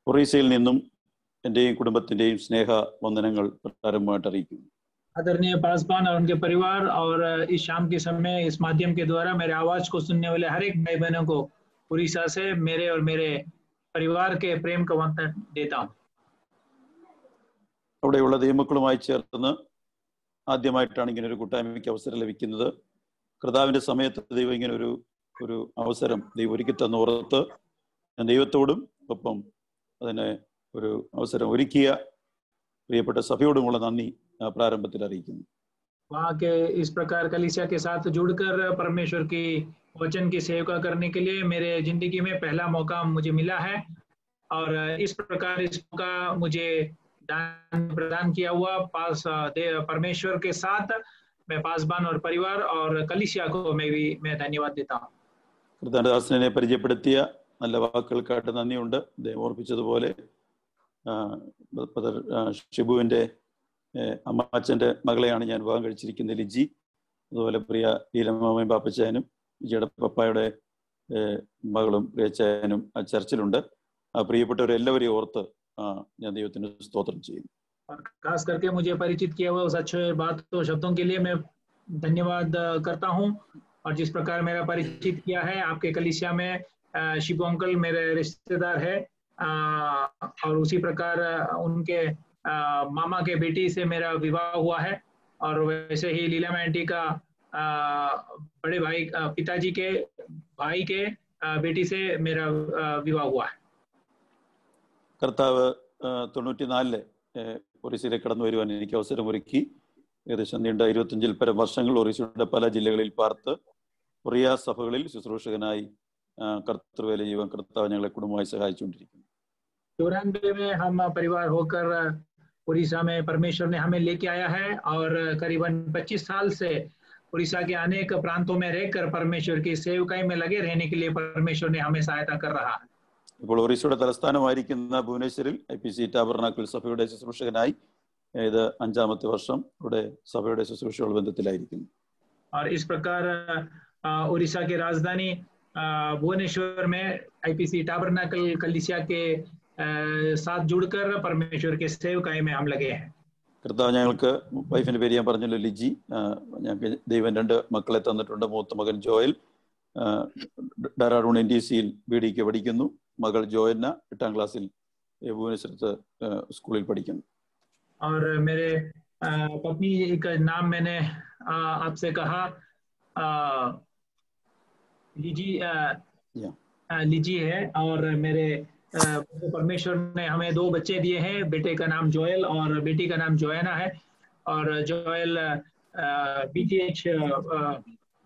ഒറീസയിൽ നിന്നും എൻ്റെയും കുടുംബത്തിൻ്റെയും സ്നേഹ വന്ദനങ്ങൾ പ്രാരംഭമായിട്ട് അറിയിക്കുന്നു. आदरणीय पासवान और उनके परिवार और इस शाम के समय इस माध्यम के द्वारा मेरे आवाज को सुनने वाले हर एक भाई बहनों को उड़ीसा से मेरे और मेरे परिवार के प्रेम का वंदन देता हूँ. അവിടെയുള്ള ദൈവമക്കളുമായി ചേർന്ന് ആദ്യമായിട്ടാണ് ഇങ്ങനെ ഒരു കൂട്ടായ്മയ്ക്ക് അവസരം ലഭിക്കുന്നത്. കർത്താവിൻ്റെ സമയത്ത് ദൈവം ഇങ്ങനെ ഒരു അവസരം ദൈവം ഒരുക്കി തന്നോർത്ത് ഞാൻ ദൈവത്തോടും ഒപ്പം അതിനെ ഒരു അവസരം ഒരുക്കിയ പ്രിയപ്പെട്ട സഭയോടുമുള്ള നന്ദി प्रारंभത്തിൽ അറിയിക്കുന്നു. वहाँ के इस प्रकार कलीसिया के साथ जुड़कर परमेश्वर की वचन की सेवा करने के लिए मेरे जिंदगी में पहला मौका मुझे मिला है और इस प्रकार इस मौका मुझे दान प्रदान किया हुआ परमेश्वर के साथ मैं पासवान और परिवार और कलीसिया को मैं धन्यवाद देता हूँ. കർത്താവിനെ പരിചയപ്പെടുത്തിയ നല്ല വാക്കുകൾക്കായിട്ട് നന്ദിയുണ്ട്. ദൈവം ഓർപ്പിച്ചതുപോലെ ഷിബുവിൻ്റെ അമ്മാച്ചൻ്റെ മകളെയാണ് ഞാൻ വിവാഹം കഴിച്ചിരിക്കുന്നത്, ലിജി. അതുപോലെ പ്രിയ ലീലമാമയും പാപ്പച്ചായനും ലിജിയുടെ പപ്പായുടെ മകളും പ്രിയച്ചായനും ആ ചർച്ചിലുണ്ട്. ആ പ്രിയപ്പെട്ടവരെല്ലാവരെയും ഓർത്ത് ഞാൻ ദൈവത്തിന് സ്തോത്രം ചെയ്യുന്നു. खास करके मुझे परिचित किया हुआ उस अच्छे बातों शब्दों के लिए मैं धन्यवाद करता हूँ. और जिस प्रकार मेरा परिचित किया है आपके कलीसिया में शिबू अंकल मेरे रिश्तेदार है और उसी प्रकार उनके मामा के बेटी से मेरा विवाह हुआ है और वैसे ही लीला आंटी का बड़े भाई पिताजी के भाई के बेटी से मेरा विवाह हुआ है. കർത്താവ് 94 ഒറീസയിലേക്ക് കടന്നു വരുവാൻ എനിക്ക് അവസരമൊരുക്കി. ഏകദേശം നീണ്ട 25-ൽ പരം വർഷങ്ങൾ ഒറീസയുടെ പല ജില്ലകളിൽ പാർത്ത് ഒറിയ സഭകളിൽ ശുശ്രൂഷകനായി കർത്തൃവേല ജീവൻ കർത്താവ് ഞങ്ങളെ കുടുംബമായി സഹായിച്ചുകൊണ്ടിരിക്കുന്നു. 94 में हम परिवार होकर उड़ीसा में परमेश्वर ने हमें लेके आया है और करीबन 25 साल से उड़ीसा के अनेक प्रांतों में रहकर परमेश्वर की सेवकाई में लगे रहने के लिए परमेश्वर ने हमें सहायता कर रहा है. ഇപ്പോൾ ഒറീസയുടെ തലസ്ഥാനമായിരിക്കുന്ന ഭുവനേശ്വരിൽ IPC ടാബർനാക്കിൾ സഭയുടെ ശുശ്രൂഷകനായി ഇത് 5ാമത്തെ വർഷം ഇവിടെ സഭയുടെ ശുശ്രൂഷകൾ ബന്ധത്തിലായിരിക്കുന്നു. और इस प्रकार उड़ीसा की राजधानी भुवनेश्वर में IPC टाबरनाकल कलीसिया के साथ जुड़कर परमेश्वर के सेवकाई में हम लगे हैं. കർത്താവ് ഞങ്ങൾക്ക് വൈഫിന്റെ പേര് ഞാൻ പറഞ്ഞല്ലോ, ലിജി. ഞങ്ങൾക്ക് ദൈവം 2 മക്കളെ തന്നിട്ടുണ്ട്. മൂത്ത മകൻ ജോയൽ ഡെറാഡൂൺ NTCയിൽ BDക്ക് പഠിക്കുന്നു. മകൾ ജോയന്ന 8ാം ക്ലാസ്സിൽ ഭുവനേശ്വരത്ത് സ്കൂളിൽ പഠിക്കുന്നു. और मेरे पत्नी का नाम मैंने आपसे कहा लीजी है और मेरे परमेश्वर ने हमें 2 बच्चे दिए हैं. बेटे का नाम जोएल और बेटी का नाम जोयाना है और जोएल BTH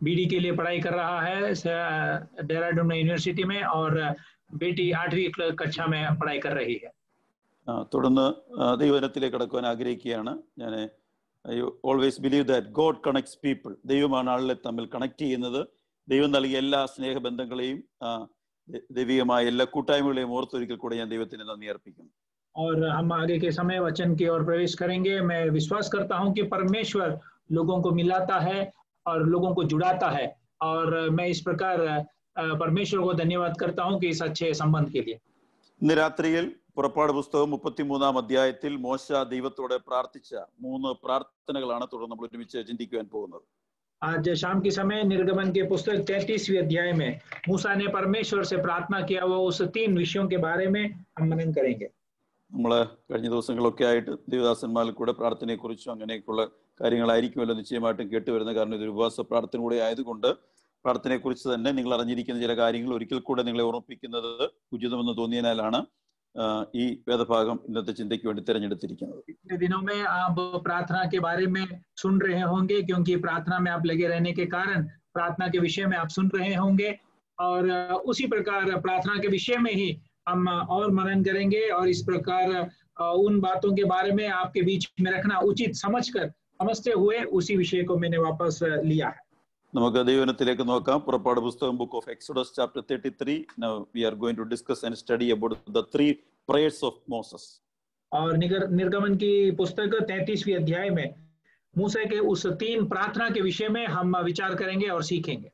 BD के लिए पढ़ाई कर रहा है देहरादून यूनिवर्सिटी में और बेटी 8वीं कक्षा में पढ़ाई कर रही है. തുടർന്ന് ദൈവജനത്തിലേക്ക് കടക്കുവാൻ ആഗ്രഹിക്കുകയാണ്. ഞാൻ always believe that God connects people. ദൈവമാണ് ആളുകളെ തമ്മിൽ കണക്ട് ചെയ്യുന്നത്. ദൈവം നൽകിയ എല്ലാ സ്നേഹബന്ധങ്ങളെയും ദൈവികമായ എല്ലാ കൂട്ടായ്മകളെയും ഓർത്തൊരിക്കൽ കൂടെ ഞാൻ ദൈവത്തിന് നന്ദി അർപ്പിക്കുന്നു. और हम आगे के समय वचन की ओर प्रवेश करेंगे. मैं विश्वास करता हूं कि परमेश्वर लोगों को मिलाता है और लोगों को जुड़ाता है और मैं इस प्रकार परमेश्वर को धन्यवाद करता हूं कि इस अच्छे संबंध के लिए. ഇന്ന് രാത്രിയിൽ പുറപ്പാട് പുസ്തകം 33-ാം അധ്യായത്തിൽ മോശ ദൈവത്തോട് പ്രാർത്ഥിച്ച 3 പ്രാർത്ഥനകളാണ് തുടർന്ന് നമ്മൾ ഒരുമിച്ച് ചിന്തിക്കുവാൻ പോകുന്നത്. आज शाम के समय निर्गमन के पुस्तक 33वें अध्याय में मूसा ने परमेश्वर से प्रार्थना किया हुआ उस 3 विषयों के बारे में हम मनन करेंगे. നമ്മൾ കഴിഞ്ഞ ദിവസങ്ങളൊക്കെ ആയിട്ട് ദേവദാസന്മാരിൽ കൂടെ പ്രാർത്ഥനയെക്കുറിച്ചും അങ്ങനെയൊക്കെയുള്ള കാര്യങ്ങളായിരിക്കുമല്ലോ നിശ്ചയമായിട്ടും കേട്ടുവരുന്നത്. കാരണം ഇതൊരു ഉപവാസ പ്രാർത്ഥന കൂടെ ആയതുകൊണ്ട് പ്രാർത്ഥനയെക്കുറിച്ച് തന്നെ നിങ്ങൾ അറിഞ്ഞിരിക്കുന്ന ചില കാര്യങ്ങൾ ഒരിക്കൽ കൂടെ നിങ്ങളെ ഓർമ്മിപ്പിക്കുന്നത് ഉചിതമെന്ന് തോന്നിയതിനാലാണ് ഈ വേദഭാഗം ഇന്നത്തെ ചിന്തയ്ക്ക് വേണ്ടി തിരഞ്ഞെടുത്തിരിക്കുന്നത്. पिछले दिनों में आप प्रार्थना के बारे में सुन रहे होंगे क्योंकि प्रार्थना में आप लगे रहने के कारण प्रार्थना के विषय में आप सुन रहे होंगे और उसी प्रकार प्रार्थना के विषय में ही हम और मनन करेंगे और इस प्रकार उन बातों के बारे में आपके बीच में रखना उचित समझते हुए उसी विषय को मैंने वापस लिया है. നമുക്ക് ദൈവജനത്തിലേക്ക് നോക്കാം. പുറപ്പാട് പുസ്തകം book of exodus chapter 33. Now we are going to discuss and study about the 3 prayers of Moses. और निर्गमन की पुस्तक 33वें अध्याय में मूसा के उस 3 प्रार्थना के विषय में हम विचार करेंगे और सीखेंगे.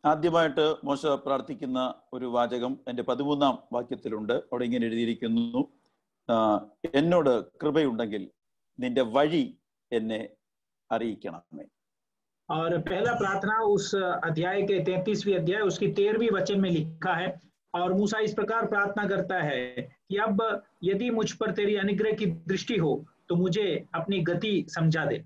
ആദ്യമായിട്ട് മോശ പ്രാർത്ഥിക്കുന്ന ഒരു വാചകം എൻ്റെ 13-ാം വാക്യത്തിലുണ്ട്. അവിടെ ഇങ്ങനെ എഴുതിയിരിക്കുന്നു, എന്നോട് കൃപയുണ്ടെങ്കിൽ നിന്റെ വഴി എന്നെ അറിയിക്കണമേ. और पहला प्रार्थना उस अध्याय के 33वीं अध्याय उसकी 13वीं वचन में लिखा है, और मूसा इस प्रकार प्रार्थना करता है कि अब यदि मुझ पर तेरी अनुग्रह की दृष्टि हो तो मुझे अपनी गति समझा दे.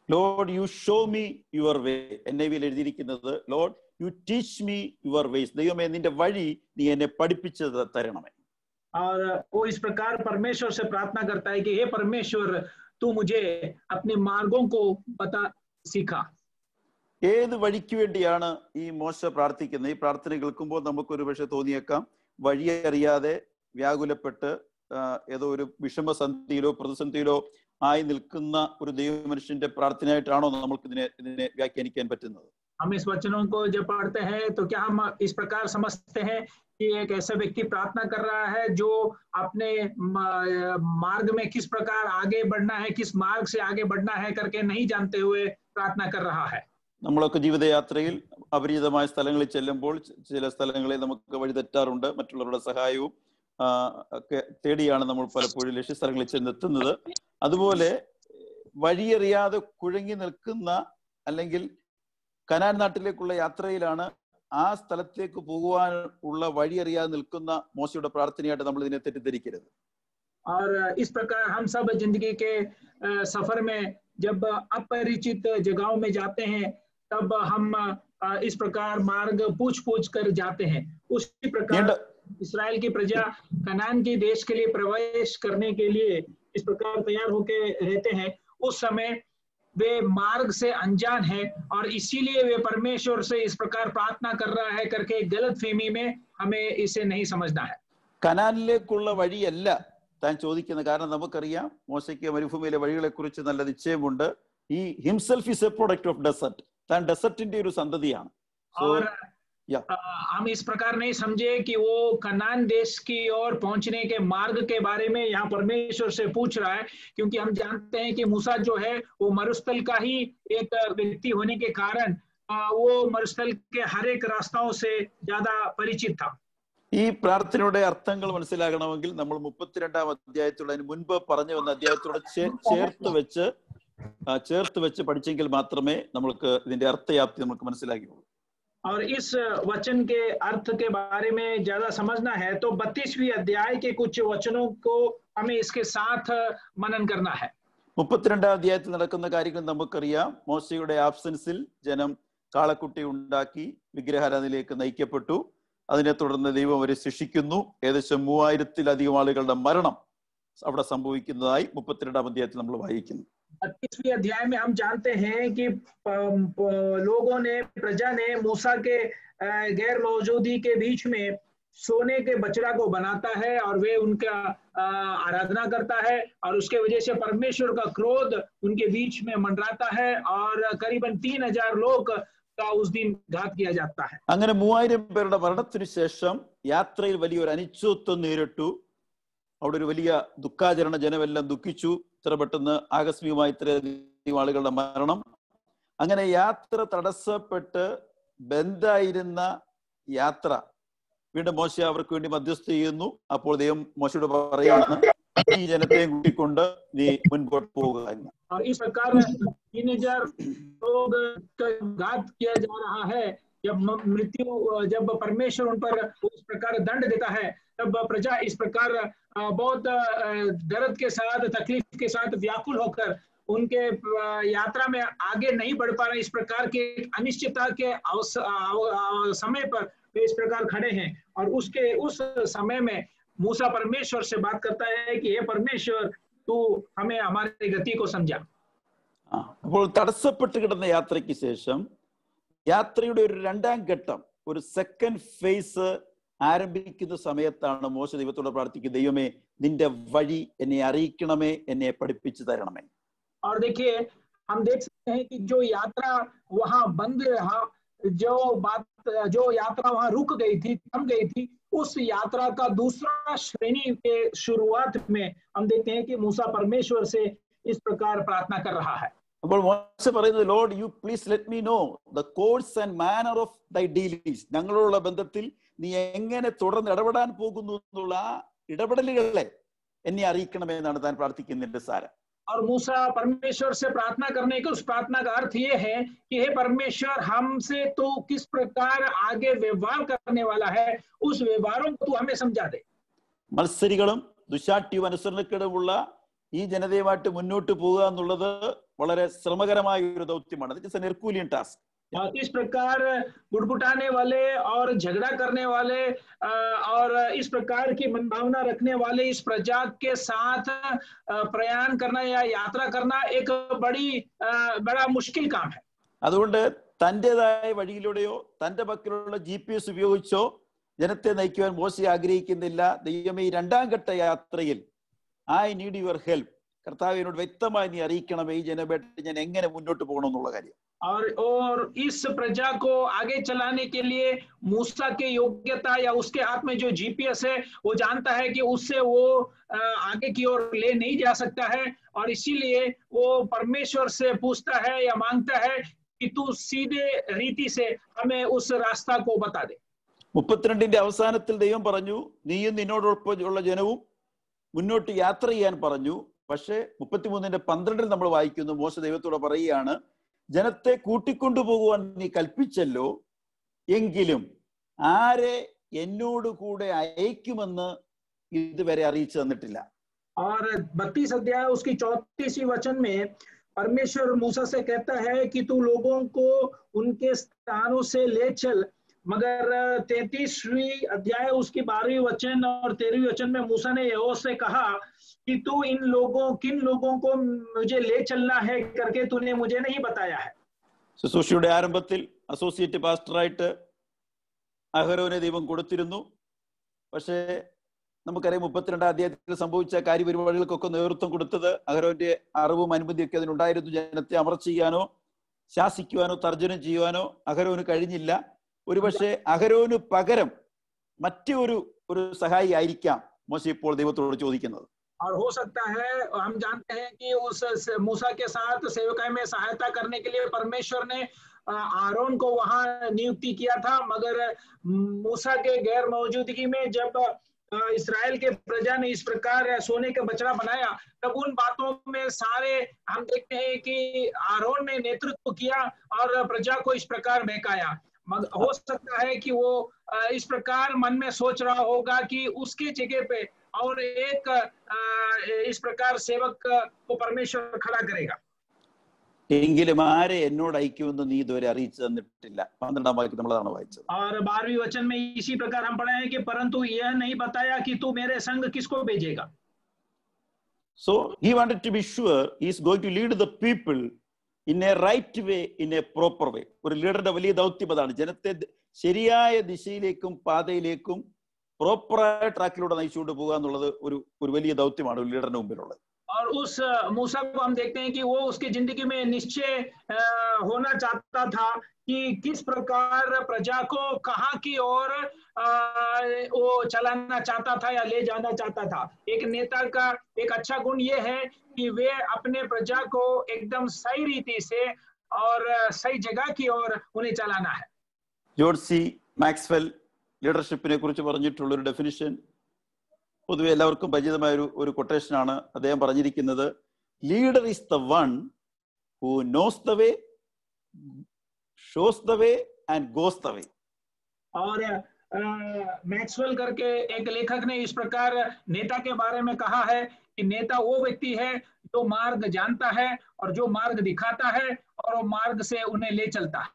Lord, you show me your way. NIV എഴുതിയിരിക്കുന്നത്, Lord, you teach me your ways. ദൈവമേ, നിന്റെ വഴി നീ എന്നെ പഠിപ്പിച്ചു തരണമേ. और वो इस प्रकार परमेश्वर से प्रार्थना करता है कि हे परमेश्वर, तू मुझे अपने मार्गों को बता, सिखा. ഏത് വഴിക്ക് വേണ്ടിയാണ് ഈ മോശ പ്രാർത്ഥിക്കുന്നത്? ഈ പ്രാർത്ഥന കേൾക്കുമ്പോൾ നമുക്കൊരു പക്ഷെ തോന്നിയേക്കാം, വഴിയറിയാതെ വ്യാകുലപ്പെട്ട് ഏതോ ഒരു വിഷമസന്ധിയിലോ പ്രതിസന്ധിയിലോ ആയി നിൽക്കുന്ന ഒരു ദൈവമനുഷ്യന്റെ പ്രാർത്ഥനയായിട്ടാണോ നമുക്ക് ഇതിനെ വ്യാഖ്യാനിക്കാൻ പറ്റുന്നത്? हम इस वचनों को जब पढ़ते हैं तो क्या हम इस प्रकार समझते हैं कि एक ऐसा व्यक्ति प्रार्थना कर रहा है जो अपने मार्ग में किस प्रकार आगे बढ़ना है, किस मार्ग से आगे बढ़ना है करके नहीं जानते हुए प्रार्थना कर रहा है? നമ്മളൊക്കെ ജീവിതയാത്രയിൽ അപരിചിതമായ സ്ഥലങ്ങളിൽ ചെല്ലുമ്പോൾ ചില സ്ഥലങ്ങളിൽ നമുക്ക് വഴി തെറ്റാറുണ്ട്. മറ്റുള്ളവരുടെ സഹായവും ഒക്കെ തേടിയാണ് നമ്മൾ പലപ്പോഴും ലക്ഷ്യസ്ഥലങ്ങളിൽ ചെന്നെത്തുന്നത്. അതുപോലെ വഴിയറിയാതെ കുഴങ്ങി നിൽക്കുന്ന, അല്ലെങ്കിൽ കനാൻ നാട്ടിലേക്കുള്ള യാത്രയിലാണ് ആ സ്ഥലത്തേക്ക് പോകുവാൻ ഉള്ള വഴിയറിയാതെ നിൽക്കുന്ന മോശയുടെ പ്രാർത്ഥനയായിട്ട് നമ്മൾ ഇതിനെ തെറ്റിദ്ധരിക്കരുത്. और इस प्रकार हम सब जिंदगी के सफर में जब अपरिचित जगहों में जाते हैं तब हम इस प्रकार मार्ग पूछ कर जाते हैं. उसी प्रकार इस्राएल की प्रजा कनान के देश के लिए प्रवेश करने के लिए इस प्रकार तैयार होकर रहते हैं. उस समय वे मार्ग से अनजान है और इसीलिए वे परमेश्वर से इस प्रकार प्रार्थना कर रहा है करके गलत फहमी में हमें इसे नहीं समझना है. കനാനിലേക്കുള്ള വഴിയല്ല താൻ ചോദിക്കുന്നത്. കാരണം നമുക്കറിയാം, മോശയ്ക്ക് മരുഭൂമിയിലെ വഴികളെ കുറിച്ച് നല്ല നിശ്ചയമുണ്ട്. ഈ himself is A product of desert. താൻ ഡെസർട്ടിന്റെ ഒരു സന്തതിയാണ്. हम इस प्रकार नहीं समझे कि वो कनान देश की ओर पहुंचने के मार्ग के बारे में यहाँ परमेश्वर से पूछ रहा है, क्योंकि हम जानते हैं कि मूसा जो है वो मरुस्थल का ही एक व्यक्ति होने के कारण वो मरुस्थल के हर एक रास्ताओं से ज्यादा परिचित था. ഈ പ്രാർത്ഥനയുടെ അർത്ഥങ്ങൾ മനസ്സിലാകണമെങ്കിൽ നമ്മൾ 32-ാം അധ്യായത്തോട്, അതിന് മുൻപ് പറഞ്ഞു വന്ന അധ്യായത്തോട് ചേർത്ത് വെച്ച് പഠിച്ചെങ്കിൽ മാത്രമേ നമുക്ക് ഇതിന്റെ അർത്ഥവ്യാപ്തി നമുക്ക് മനസ്സിലാകുകയുള്ളൂ. और इस वचन के अर्थ के बारे में ज्यादा समझना है तो 32वीं अध्याय के कुछ वचनों को हमें इसके साथ मनन करना है. 32-ാം അധ്യായത്തിൽ നടക്കുന്ന കാര്യങ്ങൾ നമുക്കറിയാം. മോശയുടെ ആബ്സൻസിൽ ജനം കാളക്കുട്ടി ഉണ്ടാക്കി വിഗ്രഹാരാധനയിലേക്ക് നയിക്കപ്പെട്ടു. അതിനെ തുടർന്ന് ദൈവം അവരെ ശിക്ഷിക്കുന്നു. ഏകദേശം 3000-ലധികം ആളുകളുടെ മരണം അവിടെ സംഭവിക്കുന്നതായി 32-ാം അധ്യായത്തിൽ നമ്മൾ വായിക്കുന്നു. 32वीं अध्याय में हम जानते हैं कि लोगों ने, प्रजा ने मूसा के गैर मौजूदगी के बीच में सोने के बछड़ा को बनाता है और वे उनका आराधना करता है, और उसके वजह से परमेश्वर का क्रोध उनके बीच में मंडराता है और करीबन 3000 लोग का उस दिन घात किया जाता है. അങ്ങനെ 3000 പേരുടെ മരണത്തിനു ശേഷം യാത്രയിൽ വലിയൊരു അനിശ്ചിതത്വം നേരിട്ടു. അവിടെ ഒരു വലിയ ദുഃഖാചരണ, ജനമെല്ലാം ദുഃഖിച്ചു. ഇത്ര പെട്ടെന്ന് ആകസ്മികമായി ഇത്രയധികം ആളുകളുടെ മരണം. അങ്ങനെ യാത്ര തടസ്സപ്പെട്ട് ബന്ധായിരുന്ന യാത്ര വീണ്ടും മോശ അവർക്ക് വേണ്ടി മധ്യസ്ഥ ചെയ്യുന്നു. അപ്പോൾ ദൈവം മോശയോട് പറയുകയാണ്, ഈ ജനത്തെയും കൂട്ടിക്കൊണ്ട് നീ മുൻപോട്ട് പോകുക എന്ന്. इस प्रकार 3000 लोग का घात किया जा रहा है. जब परमेश्वर उन पर इस प्रकार दंड देता है तब प्रजा इस प्रकार बहुत दर्द के साथ, तकलीफ के साथ व्याकुल होकर उनके यात्रा में आगे नहीं बढ़ पा रहे. इस प्रकार के अनिश्चितता के समय पर वे इस प्रकार खड़े हैं, और उस समय में मूसा परमेश्वर से बात करता है कि हे परमेश्वर, तू हमें हमारी गति को समझा. അപ്പോൾ തടസ്സപ്പെട്ട് കിടന്ന യാത്രയ്ക്ക് ശേഷം യാത്രയുടെ ഒരു 2-ാം ഘട്ടം, ഒരു സെക്കൻഡ് ഫേസ് ആരംഭിക്കുന്ന സമയത്താണ് മോശ ദൈവത്തോട് പ്രാർത്ഥിക്കുന്നത്, ദൈവമേ നിന്റെ വഴി എന്നെ അറിയിക്കണമേ, എന്നെ പഠിപ്പിച്ചു തരണമേ. और देखिए, हम देख सकते हैं कि जो यात्रा वहां बंद रहा, जो यात्रा वहां रुक गई थी, थम गई थी, उस यात्रा का दूसरा श्रेणी के शुरुआत में हम देखते हैं कि मूसा परमेश्वर से इस प्रकार प्रार्थना कर रहा है. അപ്പോൾ മോശ പറയുന്നത്, lord you please let me know the course and manner of thy dealings. ഞങ്ങളുള്ള ബന്ധത്തിൽ നീ എങ്ങനെ തുടർന്ന് ഇടപെടാൻ പോകുന്നു എന്നുള്ള ആ ഇടപെടലുകളെ എന്നെ അറിയിക്കണമെന്നാണ് താൻ പ്രാർത്ഥിക്കുന്നതിന്റെ സാരം. और मूसा परमेश्वर से प्रार्थना करने के उस प्रार्थना का अर्थ ये है कि हे परमेश्वर, हमसे तो किस प्रकार आगे व्यवहार करने वाला है, उस व्यवहारों को तू हमें समझा दे. മത്സരികളും ദുശാഠ്യവും അനുസരണക്കേടുമുള്ള ഈ ജനതയുമായിട്ട് മുന്നോട്ട് പോകുക എന്നുള്ളത് വളരെ ശ്രമകരമായ ഒരു ദൗത്യമാണ്. It's an herculean task. इस प्रकार बुटबुटाने वाले और झगड़ा करने वाले और इस प्रकार की मनभावना रखने वाले इस प्रजा के साथ प्रयाण करना या यात्रा करना एक बड़ा मुश्किल काम है. അതുകൊണ്ട് തൻ്റെതായ വഴിയിലൂടെയോ തൻ്റെ പക്കലുള്ള GPS ഉപയോഗിച്ചോ ജനത്തെ നയിക്കുവാൻ മോശ ആഗ്രഹിക്കുന്നില്ല. ദൈവമേ, ഈ രണ്ടാം ഘട്ട യാത്രയിൽ ഐ നീഡ് യുവർ ഹെൽപ്പ്. കർത്താവിനോട് വ്യക്തമായി നീ അറിയിക്കണമേ ഈ ജനമായിട്ട് ഞാൻ എങ്ങനെ മുന്നോട്ട് പോകണം എന്നുള്ള കാര്യം. और इस प्रजा को आगे चलाने के लिए मूसा के योग्यता या उसके हाथ में जो GPS है वो जानता है कि उससे वो आगे की ओर ले नहीं जा सकता है, और इसीलिए वो परमेश्वर से पूछता है या मांगता है कि तू सीधे रीति से हमें उस रास्ता को बता दे. 32 അവസാനത്തിൽ ദൈവം പറഞ്ഞു, നീയും നിന്നോടൊപ്പമുള്ള ജനവും മുന്നോട്ട് യാത്ര ചെയ്യാൻ പറഞ്ഞു. പക്ഷേ 33:12 നമ്മൾ വായിക്കുന്നു, മോശ ദൈവത്തോട് പറയുകയാണ്, ജനത്തെ കൂട്ടിക്കൊണ്ടുപോകുവാൻ നീ കൽപ്പിച്ചല്ലോ, എങ്കിലും ആരെ എന്നോട് കൂടെ അയക്കുമെന്ന് ഇതുവരെ അറിയിച്ചു തന്നിട്ടില്ല. और 32 अध्याय उसकी 34वीं वचन में परमेश्वर मूसा से कहता है कि तू लोगों को उनके स्थानों से ले चल, मगर 33वीं अध्याय उसकी 12वीं वचन और 13वीं वचन में मूसा ने यहोवा से कहा कि तू किन लोगों को मुझे ले चलना है करके तूने मुझे नहीं बताया है. ശുശ്രൂഷയുടെ ആരംഭത്തിൽ അസോസിയേറ്റ് പാസ്റ്ററായിട്ട് അഹരോനെ ദൈവം കൊടുത്തിരുന്നു. പക്ഷേ നമുക്കറിയാം 32 അധ്യായത്തിൽ സംഭവിച്ച കാര്യപരിപാടികൾക്കൊക്കെ നേതൃത്വം കൊടുത്തത് അഹരോന്റെ അറിവും അനുമതിയൊക്കെ അതിനുണ്ടായിരുന്നു. ജനത്തെ അമർ ചെയ്യാനോ ശാസിക്കുവാനോ തർജ്ജനം ചെയ്യുവാനോ അഹരോന് കഴിഞ്ഞില്ല. ഒരുപക്ഷെ അഹരോന് പകരം മറ്റൊരു സഹായി ആയിരിക്കാം മോശ ഇപ്പോൾ ദൈവത്തോട് ചോദിക്കുന്നത്. और हो सकता है, हम जानते हैं कि उस मूसा के साथ सेवकाई में सहायता करने के लिए परमेश्वर ने आरोन को वहां नियुक्ति किया था, मगर मूसा के गैर मौजूदगी में जब इस्राएल के प्रजा ने इस प्रकार सोने का बछड़ा बनाया, तब उन बातों में सारे हम देखते हैं कि आरोन ने नेतृत्व किया और प्रजा को इस प्रकार बहकाया. हो सकता है कि वो इस प्रकार मन में सोच रहा होगा कि उसके जगह पे और एक इस प्रकार सेवक को परमेश्वर खड़ा करेगा. എങ്കിലും ആരെ എന്നോട് അയക്കുമെന്ന് നീ ഇതുവരെ അറിയിച്ചു തന്നിട്ടില്ല. 12ാം വാക്യം നമ്മളതാണ് വായിച്ചത്. और 12वीं वचन में इसी प्रकार हम पढ़े हैं कि परंतु यह नहीं बताया कि तू मेरे संग किसको भेजेगा. So he wanted to be sure he is going to lead the people in a right way, in a proper way. ഒരു ലീഡറുടെ വലിയ ദൗത്യം അതാണ്, ജനത്തെ ശരിയായ ദിശയിലേക്കും പാതയിലേക്കും പ്രോപ്പറായ ട്രാക്കിലൂടെ നയിച്ചുകൊണ്ട് പോകുക എന്നുള്ളത് ഒരു വലിയ ദൗത്യമാണ് ഒരു ലീഡറിന് മുമ്പിലുള്ളത്. और उस मूसा को हम देखते हैं कि वो उसकी जिंदगी में निश्चय होना चाहता था कि किस प्रकार प्रजा को कहाँ की ओर वो चलाना चाहता था या ले जाना चाहता था. एक नेता का एक अच्छा गुण ये है कि वे अपने प्रजा को एकदम सही रीति से और सही जगह की ओर उन्हें चलाना है. ജോർജ് സി മാക്സ്വെൽ ലീഡർഷിപ്പിനെ കുറിച്ച് പറഞ്ഞിട്ടുള്ള ഒരു ഡെഫിനിഷൻ പൊതുവെ എല്ലാവർക്കും പരിചിതമായ ഒരു കൊട്ടേഷനാണ്. അദ്ദേഹം പറഞ്ഞിരിക്കുന്നത്, leader is the one who knows the way, shows the way and goes the way. और मैक्सवेल करके एक लेखक ने इस प्रकार नेता के बारे में कहा है कि नेता वो व्यक्ति है जो मार्ग जानता है और जो मार्ग दिखाता है और वो मार्ग से उन्हें ले चलता है.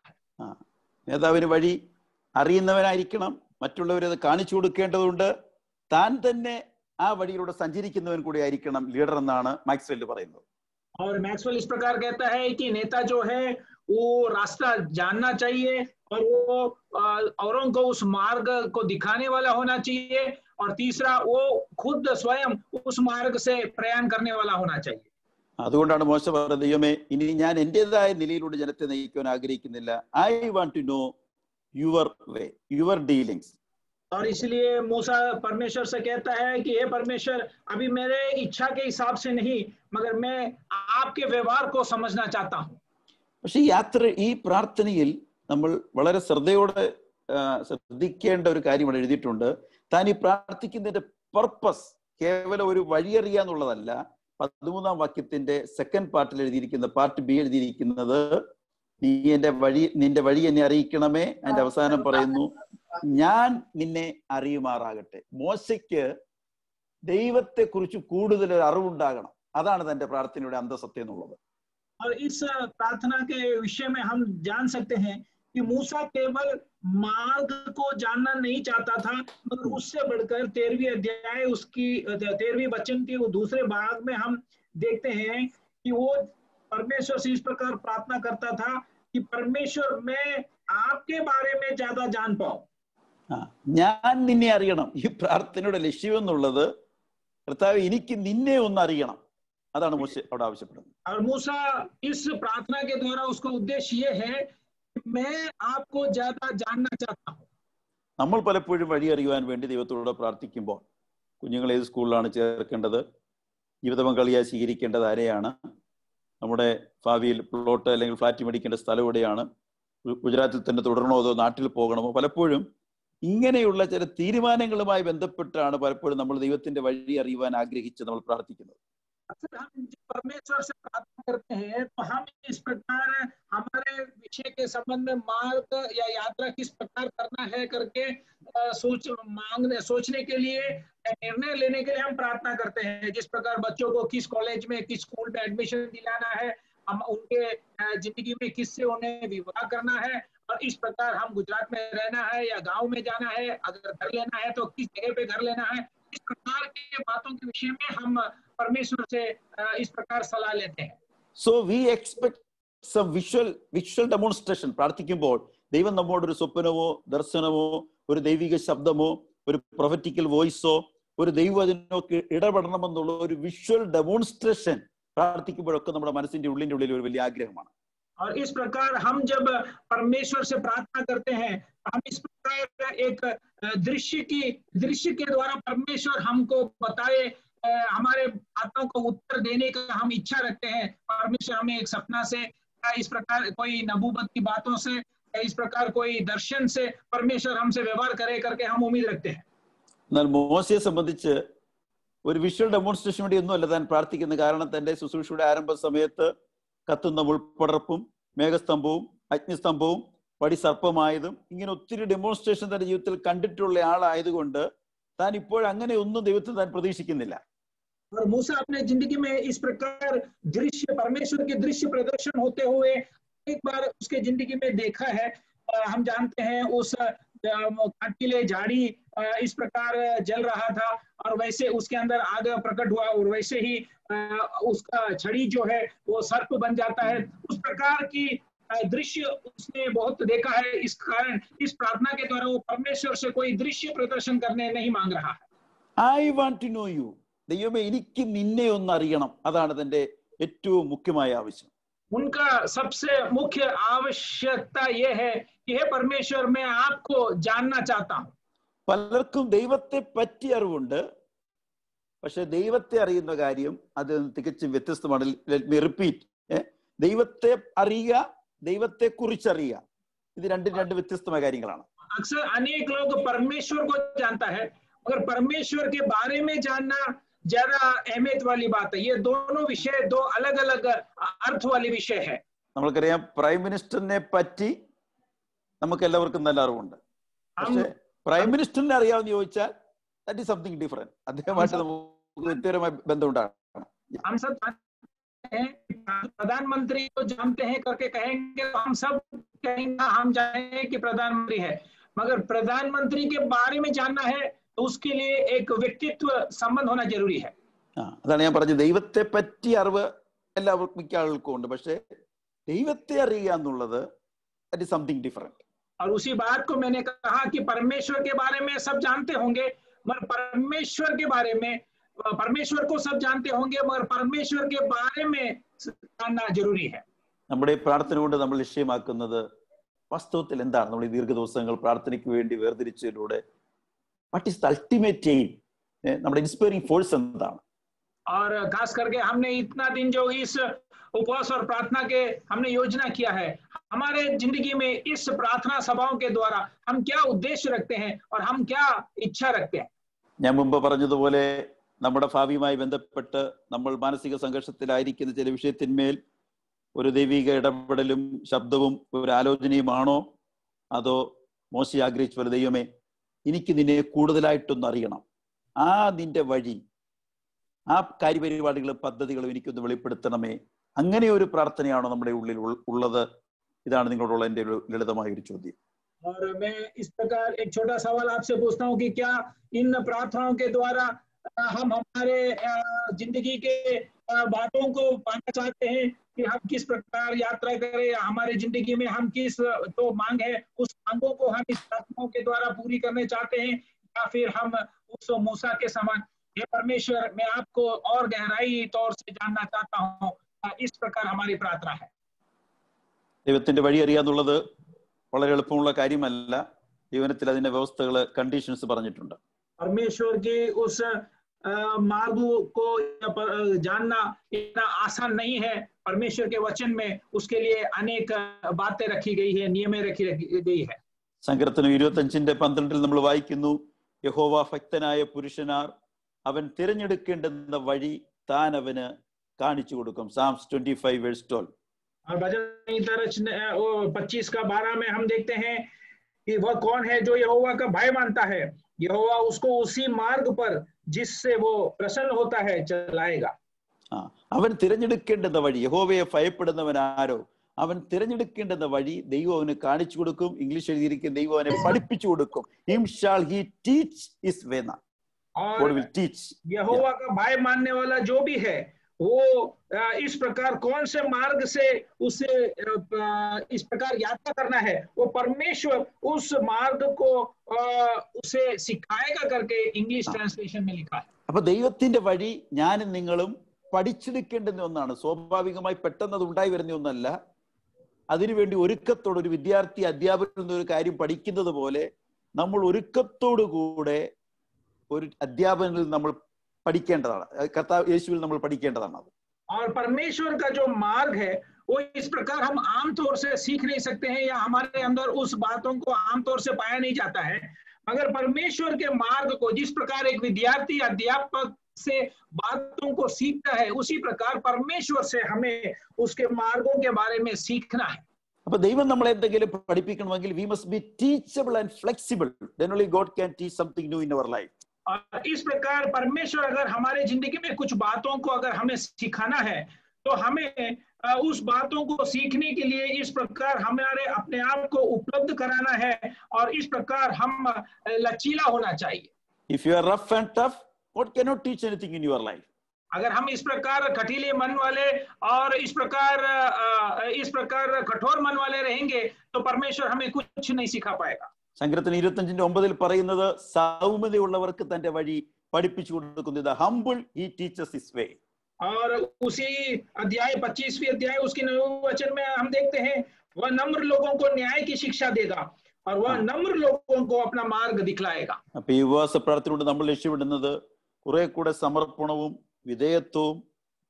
നേതാവിന് വഴി അറിയുന്നവനായിരിക്കണം, മറ്റുള്ളവരത് കാണിച്ചു കൊടുക്കേണ്ടതുണ്ട്, താൻ തന്നെ ആ വഴിയിലൂടെ സഞ്ചരിക്കുന്നവൻ കൂടി ആയിരിക്കണം ലീഡർ എന്നാണ് മാക്സ്വെൽ പറയുന്നത്. और मैक्सवेल इस प्रकार कहता है कि नेता जो है वो रास्ता जानना चाहिए और वो औरों को उस मार्ग को दिखाने वाला होना चाहिए, और तीसरा वो खुद स्वयं उस मार्ग से प्रयाण करने वाला होना चाहिए. അതുകൊണ്ടാണ് മോശ പറയുന്നത്, ദൈവമേ, ഇനി ഞാൻ എന്റേതായ നിലയിലൂടെ ജനത്തെ നയിക്കുവാൻ ആഗ്രഹിക്കുന്നില്ല. I want to know your way, your dealings. और इसलिए मूसा परमेश्वर से कहता है कि हे परमेश्वर, अभी मेरे इच्छा के हिसाब से नहीं, मगर मैं आपके व्यवहार को समझना चाहता हूँ. പക്ഷെ ഈ പ്രാർത്ഥനയിൽ നമ്മൾ വളരെ ശ്രദ്ധയോടെ ശ്രദ്ധിക്കേണ്ട ഒരു കാര്യമാണ് എഴുതിയിട്ടുണ്ട്. താൻ ഈ പ്രാർത്ഥിക്കുന്നതിന്റെ പർപ്പസ് കേവലം ഒരു വഴിയറിയുക എന്നുള്ളതല്ല. 13-ാം വാക്യത്തിന്റെ സെക്കൻഡ് പാർട്ടിൽ എഴുതിയിരിക്കുന്ന പാർട്ട് ബി എഴുതിയിരിക്കുന്നത്, നിന്റെ വഴി എന്നെ അറിയിക്കണമേ. അതിന്റെ അവസാനം പറയുന്നു, ഞാൻ നിന്നെ അറിയുമാറാകട്ടെ. മോശയ്ക്ക് ദൈവത്തെ കുറിച്ച് കൂടുതൽ അറിവുണ്ടാകണം. അതാണ് തന്റെ പ്രാർത്ഥനയുടെ അന്തസത്യം എന്നുള്ളത്. और इस प्रार्थना के विषय में हम जान सकते हैं कि मूसा केवल मार्ग को जानना नहीं चाहता था, मगर उससे बढ़कर 13वीं अध्याय उसकी 13वीं वचन के दूसरे भाग में हम देखते हैं कि वो परमेश्वर से इस प्रकार प्रार्थना करता था कि परमेश्वर, मैं आपके बारे में ज्यादा जान पाऊं. ഞാൻ നിന്നെ അറിയണം. ഈ പ്രാർത്ഥനയുടെ ലക്ഷ്യം എന്നുള്ളത്, കർത്താവ് എനിക്ക് നിന്നെ ഒന്ന് അറിയണം. അതാണ് മൂസ അവിടെ ആവശ്യപ്പെടുന്നത്. और मूसा इस प्रार्थना के द्वारा उसका उद्देश्य ये है कि मैं आपको ज्यादा जानना चाहता हूं. നമ്മൾ പലപ്പോഴും വഴി അറിയുവാൻ വേണ്ടി ദൈവത്തോട് പ്രാർത്ഥിക്കുമ്പോൾ, കുഞ്ഞുങ്ങളെ ഏത് സ്കൂളിലാണ് ചേർക്കേണ്ടത്, ജീവിത പങ്കാളിയായി സ്വീകരിക്കേണ്ടത് ആരെയാണ്, നമ്മുടെ ഭാവിയിൽ പ്ലോട്ട് അല്ലെങ്കിൽ ഫ്ലാറ്റ് മേടിക്കേണ്ട സ്ഥലം എവിടെയാണ്, ഗുജറാത്തിൽ തന്നെ തുടരണോ അതോ നാട്ടിൽ പോകണമോ, പലപ്പോഴും ഇങ്ങനെയുള്ള ചില തീരുമാനങ്ങളുമായി ബന്ധപ്പെട്ടാണ് പലപ്പോഴും നമ്മൾ ദൈവത്തിന്റെ വഴി അറിയുവാൻ ആഗ്രഹിച്ച് നമ്മൾ പ്രാർത്ഥിക്കുന്നത്. अक्सर हम परमेश्वर से प्रार्थना करते हैं तो हम इस प्रकार हमारे विषय के संबंध में मार्ग या यात्रा किस प्रकार करना है करके सोचने के लिए, निर्णय लेने के लिए हम प्रार्थना करते हैं. जिस प्रकार बच्चों को किस कॉलेज में, किस स्कूल में एडमिशन दिलाना है, हम उनके जिंदगी में किससे उन्हें विवाह करना है, और इस प्रकार हम गुजरात में रहना है या गांव में जाना है, अगर घर लेना है तो किस जगह पे घर लेना है. इस प्रकार के बातों के विषय में हम परमेश्वर से इस प्रकार सलाह लेते हैं. So we expect some visual demonstration. പ്രാർത്ഥിക്കുമ്പോൾ ദൈവം നമ്മോട് ഒരു സ്വപ്നമോ ദർശനമോ ഒരു ദൈവിക ശബ്ദമോ ഒരു പ്രൊഫറ്റിക്കൽ വോയിസോ ഒരു ദൈവവചനമോ ഇടപെടണമെന്നുള്ള ഒരു വിഷ്വൽ ഡെമോൺസ്ട്രേഷൻ പ്രാർത്ഥിക്കുമ്പോഴൊക്കെ നമ്മുടെ മനസ്സിന്റെ ഉള്ളിൽ ഒരു വലിയ ആഗ്രഹമാണ്. और इस प्रकार हम जब परमेश्वर से प्रार्थना करते हैं, हम इस प्रकार एक दृश्य के द्वारा परमेश्वर हमको बताए, हमारे आत्मा को उत्तर देने का हम इच्छा रखते हैं. परमेश्वर हमें एक सपना से, इस प्रकार कोई नबूवत की बातों से, इस प्रकार कोई दर्शन से परमेश्वर हमसे व्यवहार करे करके हम उम्मीद रखते हैं. എന്നാൽ മോശയെ സംബന്ധിച്ച് ഒരു വിഷ്വൽ ഡെമോൺസ്ട്രേഷൻ വേണ്ടി ഒന്നുമല്ല താൻ പ്രാർത്ഥിക്കുന്നത്. കാരണം തന്റെ ശുശ്രൂഷയുടെ ആരംഭ സമയത്ത് കത്തുന്ന മുൾപ്പടർപ്പും മേഘസ്തംഭവും അഗ്നിസ്തംഭവും വടിസർപ്പമായതും ഇങ്ങനെ ഒത്തിരി ഡെമോൺസ്ട്രേഷൻ തന്റെ ജീവിതത്തിൽ കണ്ടിട്ടുള്ള ആളായതുകൊണ്ട് താൻ ഇപ്പോൾ അങ്ങനെ ഒന്നും ദൈവത്തിൽ താൻ പ്രതീക്ഷിക്കുന്നില്ല. और मूसा अपने जिंदगी में इस प्रकार दृश्य, परमेश्वर के दृश्य प्रदर्शन होते हुए एक बार उसके जिंदगी में देखा है. हम जानते हैं उस कांटीले झाड़ी इस प्रकार जल रहा था, और वैसे उसके अंदर आग प्रकट हुआ, और वैसे ही उसका छड़ी जो है वो सर्प बन जाता है. उस प्रकार की दृश्य उसने बहुत देखा है. इस कारण इस प्रार्थना के द्वारा वो परमेश्वर से कोई दृश्य प्रदर्शन करने नहीं मांग रहा है. I want to know you. ദൈവമേ, എനിക്ക് നിന്നെ ഒന്ന് അറിയണം. അതാണ് തന്റെ ഏറ്റവും മുഖ്യമായ ആവശ്യം. उनका सबसे मुख्य आवश्यकता ये है कि हे परमेश्वर, मैं आपको जानना चाहता हूं. പലർക്കും ദൈവത്തെ പറ്റി അറിവുണ്ട്, പക്ഷെ ദൈവത്തെ അറിയുന്ന കാര്യം അത് തികച്ചും വ്യത്യസ്തമാണ്. Let me repeat. ദൈവത്തെ അറിയുക, ദൈവത്തെ കുറിച്ചറിയുക, ഇത് രണ്ട് വ്യത്യസ്തമായ കാര്യങ്ങളാണ്. अक्सर अनेक लोग परमेश्वर को जानता है, मगर परमेश्वर के बारे में जानना ज्यादा अहमियत वाली बात है. ये दोनों विषय दो अलग अलग अर्थ वाले विषय है. നമ്മൾക്കറിയാം, പ്രൈം മിനിസ്റ്ററിനെ പറ്റി നമുക്ക് എല്ലാവർക്കും നല്ല അറിവുണ്ട്. പക്ഷെ പ്രൈം മിനിസ്റ്ററിനെ അറിയാമെന്ന് ചോദിച്ചാൽ ദാറ്റ് ഈസ് സംതിങ് ഡിഫറെന്റ്. അദ്ദേഹമായിട്ട് നമുക്ക് വ്യക്തിപരമായ ബന്ധമുണ്ടാകണം. हम सब प्रधानमंत्री को जानते हैं करके कहेंगे तो हम सब कहेंगे हम जाने कि प्रधानमंत्री है, मगर प्रधानमंत्री के बारे में जानना है तो उसके लिए एक व्यक्तित्व संबंध होना जरूरी है. അതാണ് ഞാൻ പറഞ്ഞത്. ദൈവത്തെ പറ്റി അറിവ് എല്ലാവർക്കും മിക്ക ആളുകൾക്കും ഉണ്ട്, പക്ഷെ ദൈവത്തെ അറിയുക എന്നുള്ളത് ദാറ്റ് ഈസ് സംതിങ് ഡിഫറെന്റ്. और उसी बात को मैंने कहा कि परमेश्वर के बारे में सब जानते होंगे, मगर परमेश्वर के बारे में, परमेश्वर को सब जानते होंगे, मगर परमेश्वर के बारे में जानना जरूरी है. നമ്മുടെ പ്രാർത്ഥന കൊണ്ട് നമ്മൾ ലക്ഷ്യമാക്കുന്നത് വാസ്തവത്തിൽ എന്താണ്? നമ്മൾ ഈ ദീർഘ ദിവസങ്ങൾ പ്രാർത്ഥനയ്ക്ക് വേണ്ടി വേർതിരിച്ചതിലൂടെ what is the ultimate aim? നമ്മുടെ ഇൻസ്പയറിംഗ് ഫോഴ്സ് എന്താണ്? और खास करके हमने इतना दिन जो इस उपवास और प्रार्थना के हमने योजना किया है, हमारे जिंदगी में इस प्रार्थना सभाओं के द्वारा हम क्या उद्देश्य रखते हैं और हम क्या इच्छा रखते हैं? ഞാൻ മുമ്പ് പറഞ്ഞതുപോലെ നമ്മുടെ ഭാവിയുമായി ബന്ധപ്പെട്ട് നമ്മൾ മാനസിക സംഘർഷത്തിലായിരിക്കുന്ന ചില വിഷയത്തിന്മേൽ ഒരു ദൈവിക ഇടപെടലും ശബ്ദവും ഒരു ആലോചനയുമാണോ, അതോ മോശെ ആഗ്രഹിച്ച പോലെ ദൈവമേ എനിക്ക് നിന്നെ കൂടുതലായിട്ടൊന്ന് അറിയണം, ആ നിന്റെ വഴി, ആ കാര്യപരിപാടികളും പദ്ധതികളും എനിക്കൊന്ന് വെളിപ്പെടുത്തണമേ, അങ്ങനെ ഒരു പ്രാർത്ഥനയാണോ നമ്മുടെ ഉള്ളിൽ ഉള്ളത്? ഇതാണ് നിങ്ങളോടുള്ള എൻ്റെ ഒരു ലളിതമായ ഒരു ചോദ്യം. और मैं इस प्रकार एक छोटा सवाल आपसे पूछता हूँ कि क्या इन प्रार्थनाओं के द्वारा हम हमारे जिंदगी के बातों को पाना चाहते हैं कि हम किस प्रकार यात्रा करें, या हमारे जिंदगी में हम किस तो मांग है उस मांगों को हम इस प्रार्थनाओं के द्वारा पूरी करने चाहते हैं, या फिर हम उस मूसा के समान हे परमेश्वर मैं आपको और गहराई तौर से जानना चाहता हूँ, इस प्रकार हमारी प्रार्थना है? ദൈവത്തിന്റെ വഴി അറിയാന്നുള്ളത് വളരെ എളുപ്പമുള്ള കാര്യമല്ല. ജീവനത്തിൽ അതിന്റെ വ്യവസ്ഥകൾ, കണ്ടീഷൻസ് പറഞ്ഞിട്ടുണ്ട്. परमेश्वर के उस मार्ग को जानना इतना आसान नहीं है. परमेश्वर के वचन में उसके लिए अनेक बातें रखी गई है, नियमें रखी गई है. സങ്കീർത്തനം 25:12 നമ്മൾ വായിക്കുന്നു, യഹോവ ഭക്തനായ പുരുഷനാർ അവൻ തിരഞ്ഞെടുക്കേണ്ടുന്ന വഴി താൻ അവന് കാണിച്ചു കൊടുക്കും. Psalms 25:12. और भजन 25:12 में हम देखते हैं कि वह कौन है जो यहोवा का भय मानता है, यहोवा उसको उसी मार्ग पर जिससे वो प्रसन्न होता है चलाएगा. അവൻ തിരഞ്ഞെടുക്കേണ്ടുന്ന വഴി, യഹോവയെ ഭയപ്പെടുന്നവൻ ആരോ, അവൻ തിരഞ്ഞെടുക്കേണ്ടുന്ന വഴി ദൈവം അവന് കാണിച്ചു കൊടുക്കും. ഇംഗ്ലീഷ് എഴുതിയിരിക്കുന്ന ദൈവം അവനെ പഠിപ്പിച്ചു കൊടുക്കും. Him shall he teach his way. God will teach. यहोवा का भय मानने वाला जो भी है वो इस प्रकार कौन से मार्ग से उसे इस प्रकार यात्रा करना है, वो परमेश्वर उस मार्ग को उसे सिखाएगा करके इंग्लिश ट्रांसलेशन में लिखा है. അപ്പൊ ദൈവത്തിന്റെ വഴി ഞാനും നിങ്ങളും പഠിച്ചെടുക്കേണ്ടുന്ന ഒന്നാണ്. സ്വാഭാവികമായി പെട്ടെന്ന് അത് ഉണ്ടായി വരുന്ന ഒന്നല്ല. അതിനുവേണ്ടി ഒരുക്കത്തോടെ ഒരു വിദ്യാർത്ഥി അധ്യാപകൻ എന്നൊരു കാര്യം പഠിക്കുന്നത് പോലെ നമ്മൾ ഒരുക്കത്തോടു കൂടെ ഒരു അധ്യാപനത്തിൽ നമ്മൾ പഠിക്കേണ്ടതാണ്. കർത്താവ് യേശുവിൽ നമ്മൾ പഠിക്കേണ്ടതാണ് അത്. और परमेश्वर का जो मार्ग है वो इस प्रकार हम आमतौर से सीख नहीं सकते हैं, या हमारे अंदर उस बातों को आमतौर से पाया नहीं जाता है. मगर परमेश्वर के मार्ग को जिस प्रकार एक विद्यार्थी अध्यापक से बातों को सीखता है, उसी प्रकार परमेश्वर से हमें उसके मार्गों के बारे में सीखना है. അപ്പൊ ദൈവം നമ്മളെ എന്തെങ്കിലും പഠിപ്പിക്കണമെങ്കിൽ we must be teachable and flexible. Then only God can teach something new in our life. और इस प्रकार परमेश्वर अगर हमारे जिंदगी में कुछ बातों को अगर हमें सिखाना है तो हमें उस बातों को सीखने के लिए इस प्रकार हमारे अपने आप को उपलब्ध कराना है, और इस प्रकार हम लचीला होना चाहिए. If you are rough and tough, God cannot teach anything in your life. अगर हम इस प्रकार कटीले मन वाले और इस प्रकार कठोर मन वाले रहेंगे तो परमेश्वर हमें कुछ नहीं सिखा पाएगा. സങ്കീർത്തനം 25:9 പറയുന്നത് സൗമ്യതയുള്ളവർക്ക് തന്റെ വഴി പഠിപ്പിച്ചു കൊടുക്കുന്നത്. Humble he teaches his way. और उसी अध्याय 25वीं अध्याय उसके 9वें वचन में हम देखते हैं वह नम्र लोगों को न्याय की शिक्षा देगा और वह नम्र लोगों को अपना मार्ग दिखलाएगा. അപ്പൊ ഈ ഉപവാസ പ്രാർത്ഥനയോട് നമ്മൾ ലക്ഷ്യമിടുന്നത് കുറെ കൂടെ സമർപ്പണവും വിധേയത്വവും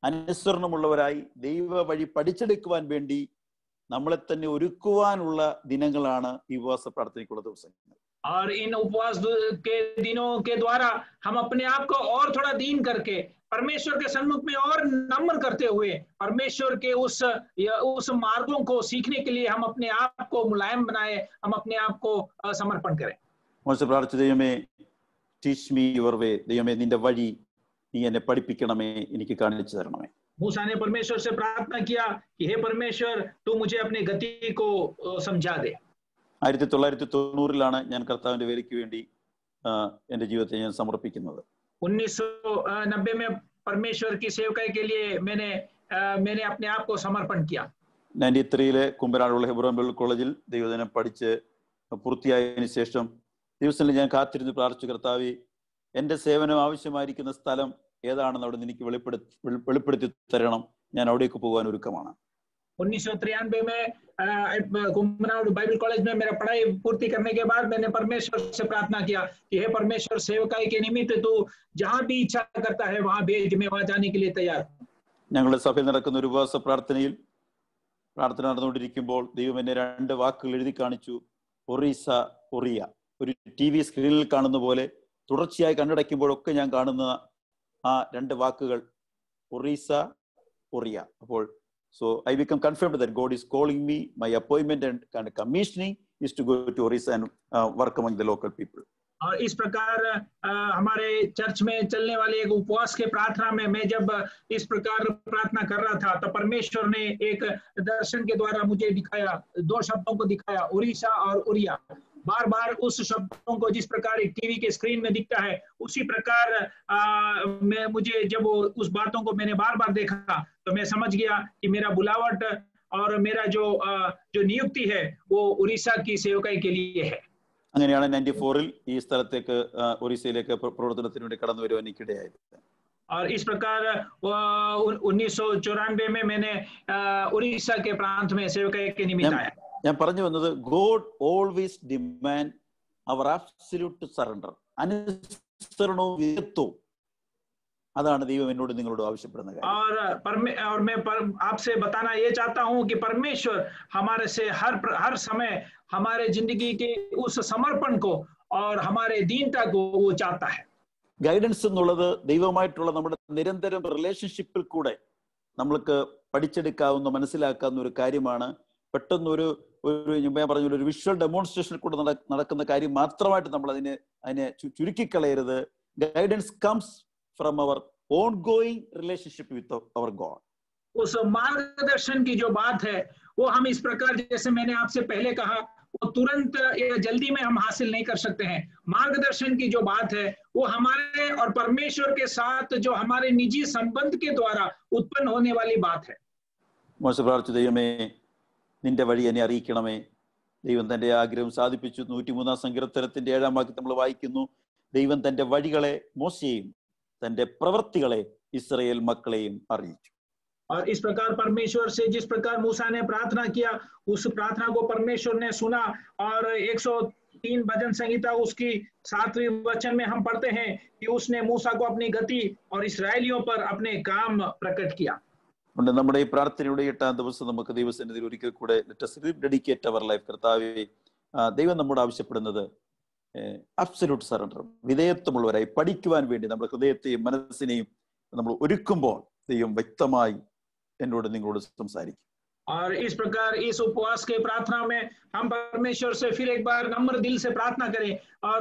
അനുസരണമുള്ളവരായി ദൈവ വഴി പഠിച്ചെടുക്കുവാൻ വേണ്ടി നമ്മളെ തന്നെ ഒരുക്കുവാനുള്ള ദിനങ്ങളാണ് ഈ ഉപവാസ പ്രാർത്ഥനയ്ക്കുള്ള ദിവസങ്ങൾ. और इन उपवास के दिनों के द्वारा हम अपने आप को और थोड़ा दीन करके परमेश्वर के सन्मुख में और नम्र करते हुए परमेश्वर के उस मार्गों को सीखने के लिए हम अपने आप को मुलायम बनाए, हम अपने आप को समर्पण करें. മോശെ പ്രാർത്ഥിച്ച ദൈവമേ ടീച്ച് മീ യുവർ വേ, ദൈവമേ നിന്റെ വഴി നീ എന്നെ പഠിപ്പിക്കണമേ, എനിക്ക് കാണിച്ചു തരണമേ. मूसा ने परमेश्वर से प्रार्थना किया कि हे परमेश्वर तू मुझे अपनी गति को समझा दे. 1990 ഞാൻ കർത്താവിന്റെ വേലയ്ക്ക് വേണ്ടി എന്റെ ജീവിതത്തെ ഞാൻ സമർപ്പിക്കുന്നത്. 1990 में परमेश्वर की सेवकाई के लिए मैंने अपने आप को समर्पण किया. 93 കുമ്പനാടുള്ള ഹെബ്രോൻ ബൈബിൾ കോളേജിൽ ദൈവദിനം പഠിച്ച് പൂർത്തിയായതിനു ശേഷം ദിവസങ്ങളിൽ ഞാൻ കാത്തിരുന്ന് പ്രാർത്ഥിച്ചു, കർത്താവേ എന്റെ സേവനം ആവശ്യമായിരിക്കുന്ന സ്ഥലം ഏതാണെന്ന് അവിടെ എനിക്ക് വെളിപ്പെടുത്തി തരണം, ഞാൻ അവിടേക്ക് പോകാൻ ഒരുക്കമാണ്. 1993 में कुम्भनाड बाइबल कॉलेज में मेरा पढ़ाई पूर्ति करने के बाद मैंने परमेश्वर से प्रार्थना किया कि हे परमेश्वर, सेवकाई के निमित्त तू जहां भी इच्छा करता है वहां भेज, मैं वहां जाने के लिए तैयार हूं। ഞങ്ങളുടെ സഭയിൽ നടക്കുന്ന ഒരു ഉപവാസ പ്രാർത്ഥനയിൽ പ്രാർത്ഥന നടന്നുകൊണ്ടിരിക്കുമ്പോൾ ദൈവം എന്നെ 2 വാക്കുകൾ എഴുതി കാണിച്ചു. ഒറീസ, ഒറിയ. ഒരു TV സ്ക്രീനിൽ കാണുന്ന പോലെ തുടർച്ചയായി കണ്ണടയ്ക്കുമ്പോഴൊക്കെ ഞാൻ കാണുന്ന ആ 2 വാക്കുകൾ ഒറീസ, ഒറിയ. അപ്പോൾ so I become confirmed that God is calling me. My appointment and kind of commissioning is to go to Orissa and work among the local people. और इस प्रकार हमारे चर्च में चलने वाले एक उपवास के प्रार्थना में मैं जब इस प्रकार प्रार्थना कर रहा था तो परमेश्वर ने एक दर्शन के द्वारा मुझे दिखाया, 2 शब्दों को दिखाया, उड़ीसा और उरिया। बार बार उस शब्दों को जिस प्रकार एक टीवी के स्क्रीन में दिखता है उसी प्रकार मुझे जब उस बातों को मैंने बार बार देखा तो मैं समझ गया कि मेरा बुलावट और मेरा जो नियुक्ति है वो उड़ीसा की सेवकाई के लिए है। അങ്ങനെയാണ് 94-ൽ ഈ സ്ഥലത്തേക്ക് ഒറീസയിലേക്ക് പ്രവർത്തനത്തിന് വേണ്ടി കടന്നു വരുവാൻ എനിക്കിടയായത്. और इस प्रकार 1994 में मैंने उड़ीसा के प्रांत में सेवकाई के निमित्त आया। ഞാൻ പറഞ്ഞു വന്നത് God always demand our absolute surrender. അനുസരണവും വിധേയത്വവും അതാണ് ദൈവം എന്നോട് നിങ്ങളോട് ആവശ്യപ്പെടുന്ന കാര്യം. और मैं आपसे बताना ये चाहता हूँ कि परमेश्वर हमारे से हर समय हमारे जिंदगी के उस समर्पण को और हमारे दीनता को वो चाहता है. ഗൈഡൻസ് എന്നുള്ളത് ദൈവമായിട്ടുള്ള നമ്മുടെ നിരന്തരം റിലേഷൻഷിപ്പിൽ കൂടെ നമ്മൾക്ക് പഠിച്ചെടുക്കാവുന്ന മനസ്സിലാക്കാവുന്ന ഒരു കാര്യമാണ്. പെട്ടെന്ന് ഒരു ഞാൻ പറഞ്ഞ ഒരു വിഷ്വൽ ഡെമോൺസ്ട്രേഷനിൽ കൂടെ നടക്കുന്ന കാര്യം മാത്രമായിട്ട് നമ്മൾ അതിനെ ചുരുക്കിക്കളയരുത്. Guidance comes from our ongoing relationship with our God. उस मार्गदर्शन की जो बात है वो हम इस प्रकार, जैसे मैंने आपसे पहले कहा, वो तुरंत या जल्दी में हम हासिल नहीं कर सकते हैं. मार्गदर्शन की जो बात है वो हमारे और परमेश्वर के साथ जो हमारे निजी संबंध के द्वारा उत्पन्न होने वाली बात है. മോശ പ്രാർത്ഥിച്ചു, ദൈവമേ നിന്റെ വഴി എന്നെ അറിയിക്കണമേ. ദൈവം തന്റെ ആഗ്രഹം സാധിപ്പിച്ചു. 103-ാം സങ്കീർത്തനത്തിന്റെ 7-ാം വാക്യം നമ്മൾ വായിക്കുന്നു, ദൈവം തന്റെ വഴികളെ മോശയെയും തന്റെ പ്രവൃത്തികളെ ഇസ്രായേൽ മക്കളെയും അറിയിച്ചു. और इस प्रकार परमेश्वर से जिस प्रकार मूसा ने प्रार्थना किया उस प्रार्थना को परमेश्वर ने सुना और 103 भजन संहिता उसकी 7वीं वचन में हम पढ़ते हैं कि उसने मूसा को अपनी गति और इस्राएलियों पर अपने काम प्रकट किया. നമ്മുടെ ഈ പ്രാർത്ഥനയുടെ 8-ാം ദിവസം നമുക്ക് ദൈവസന്നിധിയിൽ ഒരിക്കൽ കൂടെ let us rededicate our life. കർത്താവേ, ദൈവം നമ്മോട് ആവശ്യപ്പെടുന്നത് അബ്സല്യൂട്ട് സറണ്ടർ, വിധേയത്വമുള്ളവരായി പഠിക്കുവാൻ വേണ്ടി നമ്മുടെ ഹൃദയത്തെയും മനസ്സിനെയും നമ്മൾ ഒരുക്കുമ്പോൾ ദൈവം വ്യക്തമായി എന്നോട് നിങ്ങളോട് സംസാരിക്കും. और इस प्रकार इस उपवास के प्रार्थना में हम परमेश्वर से फिर एक बार नम्र दिल से प्रार्थना करें और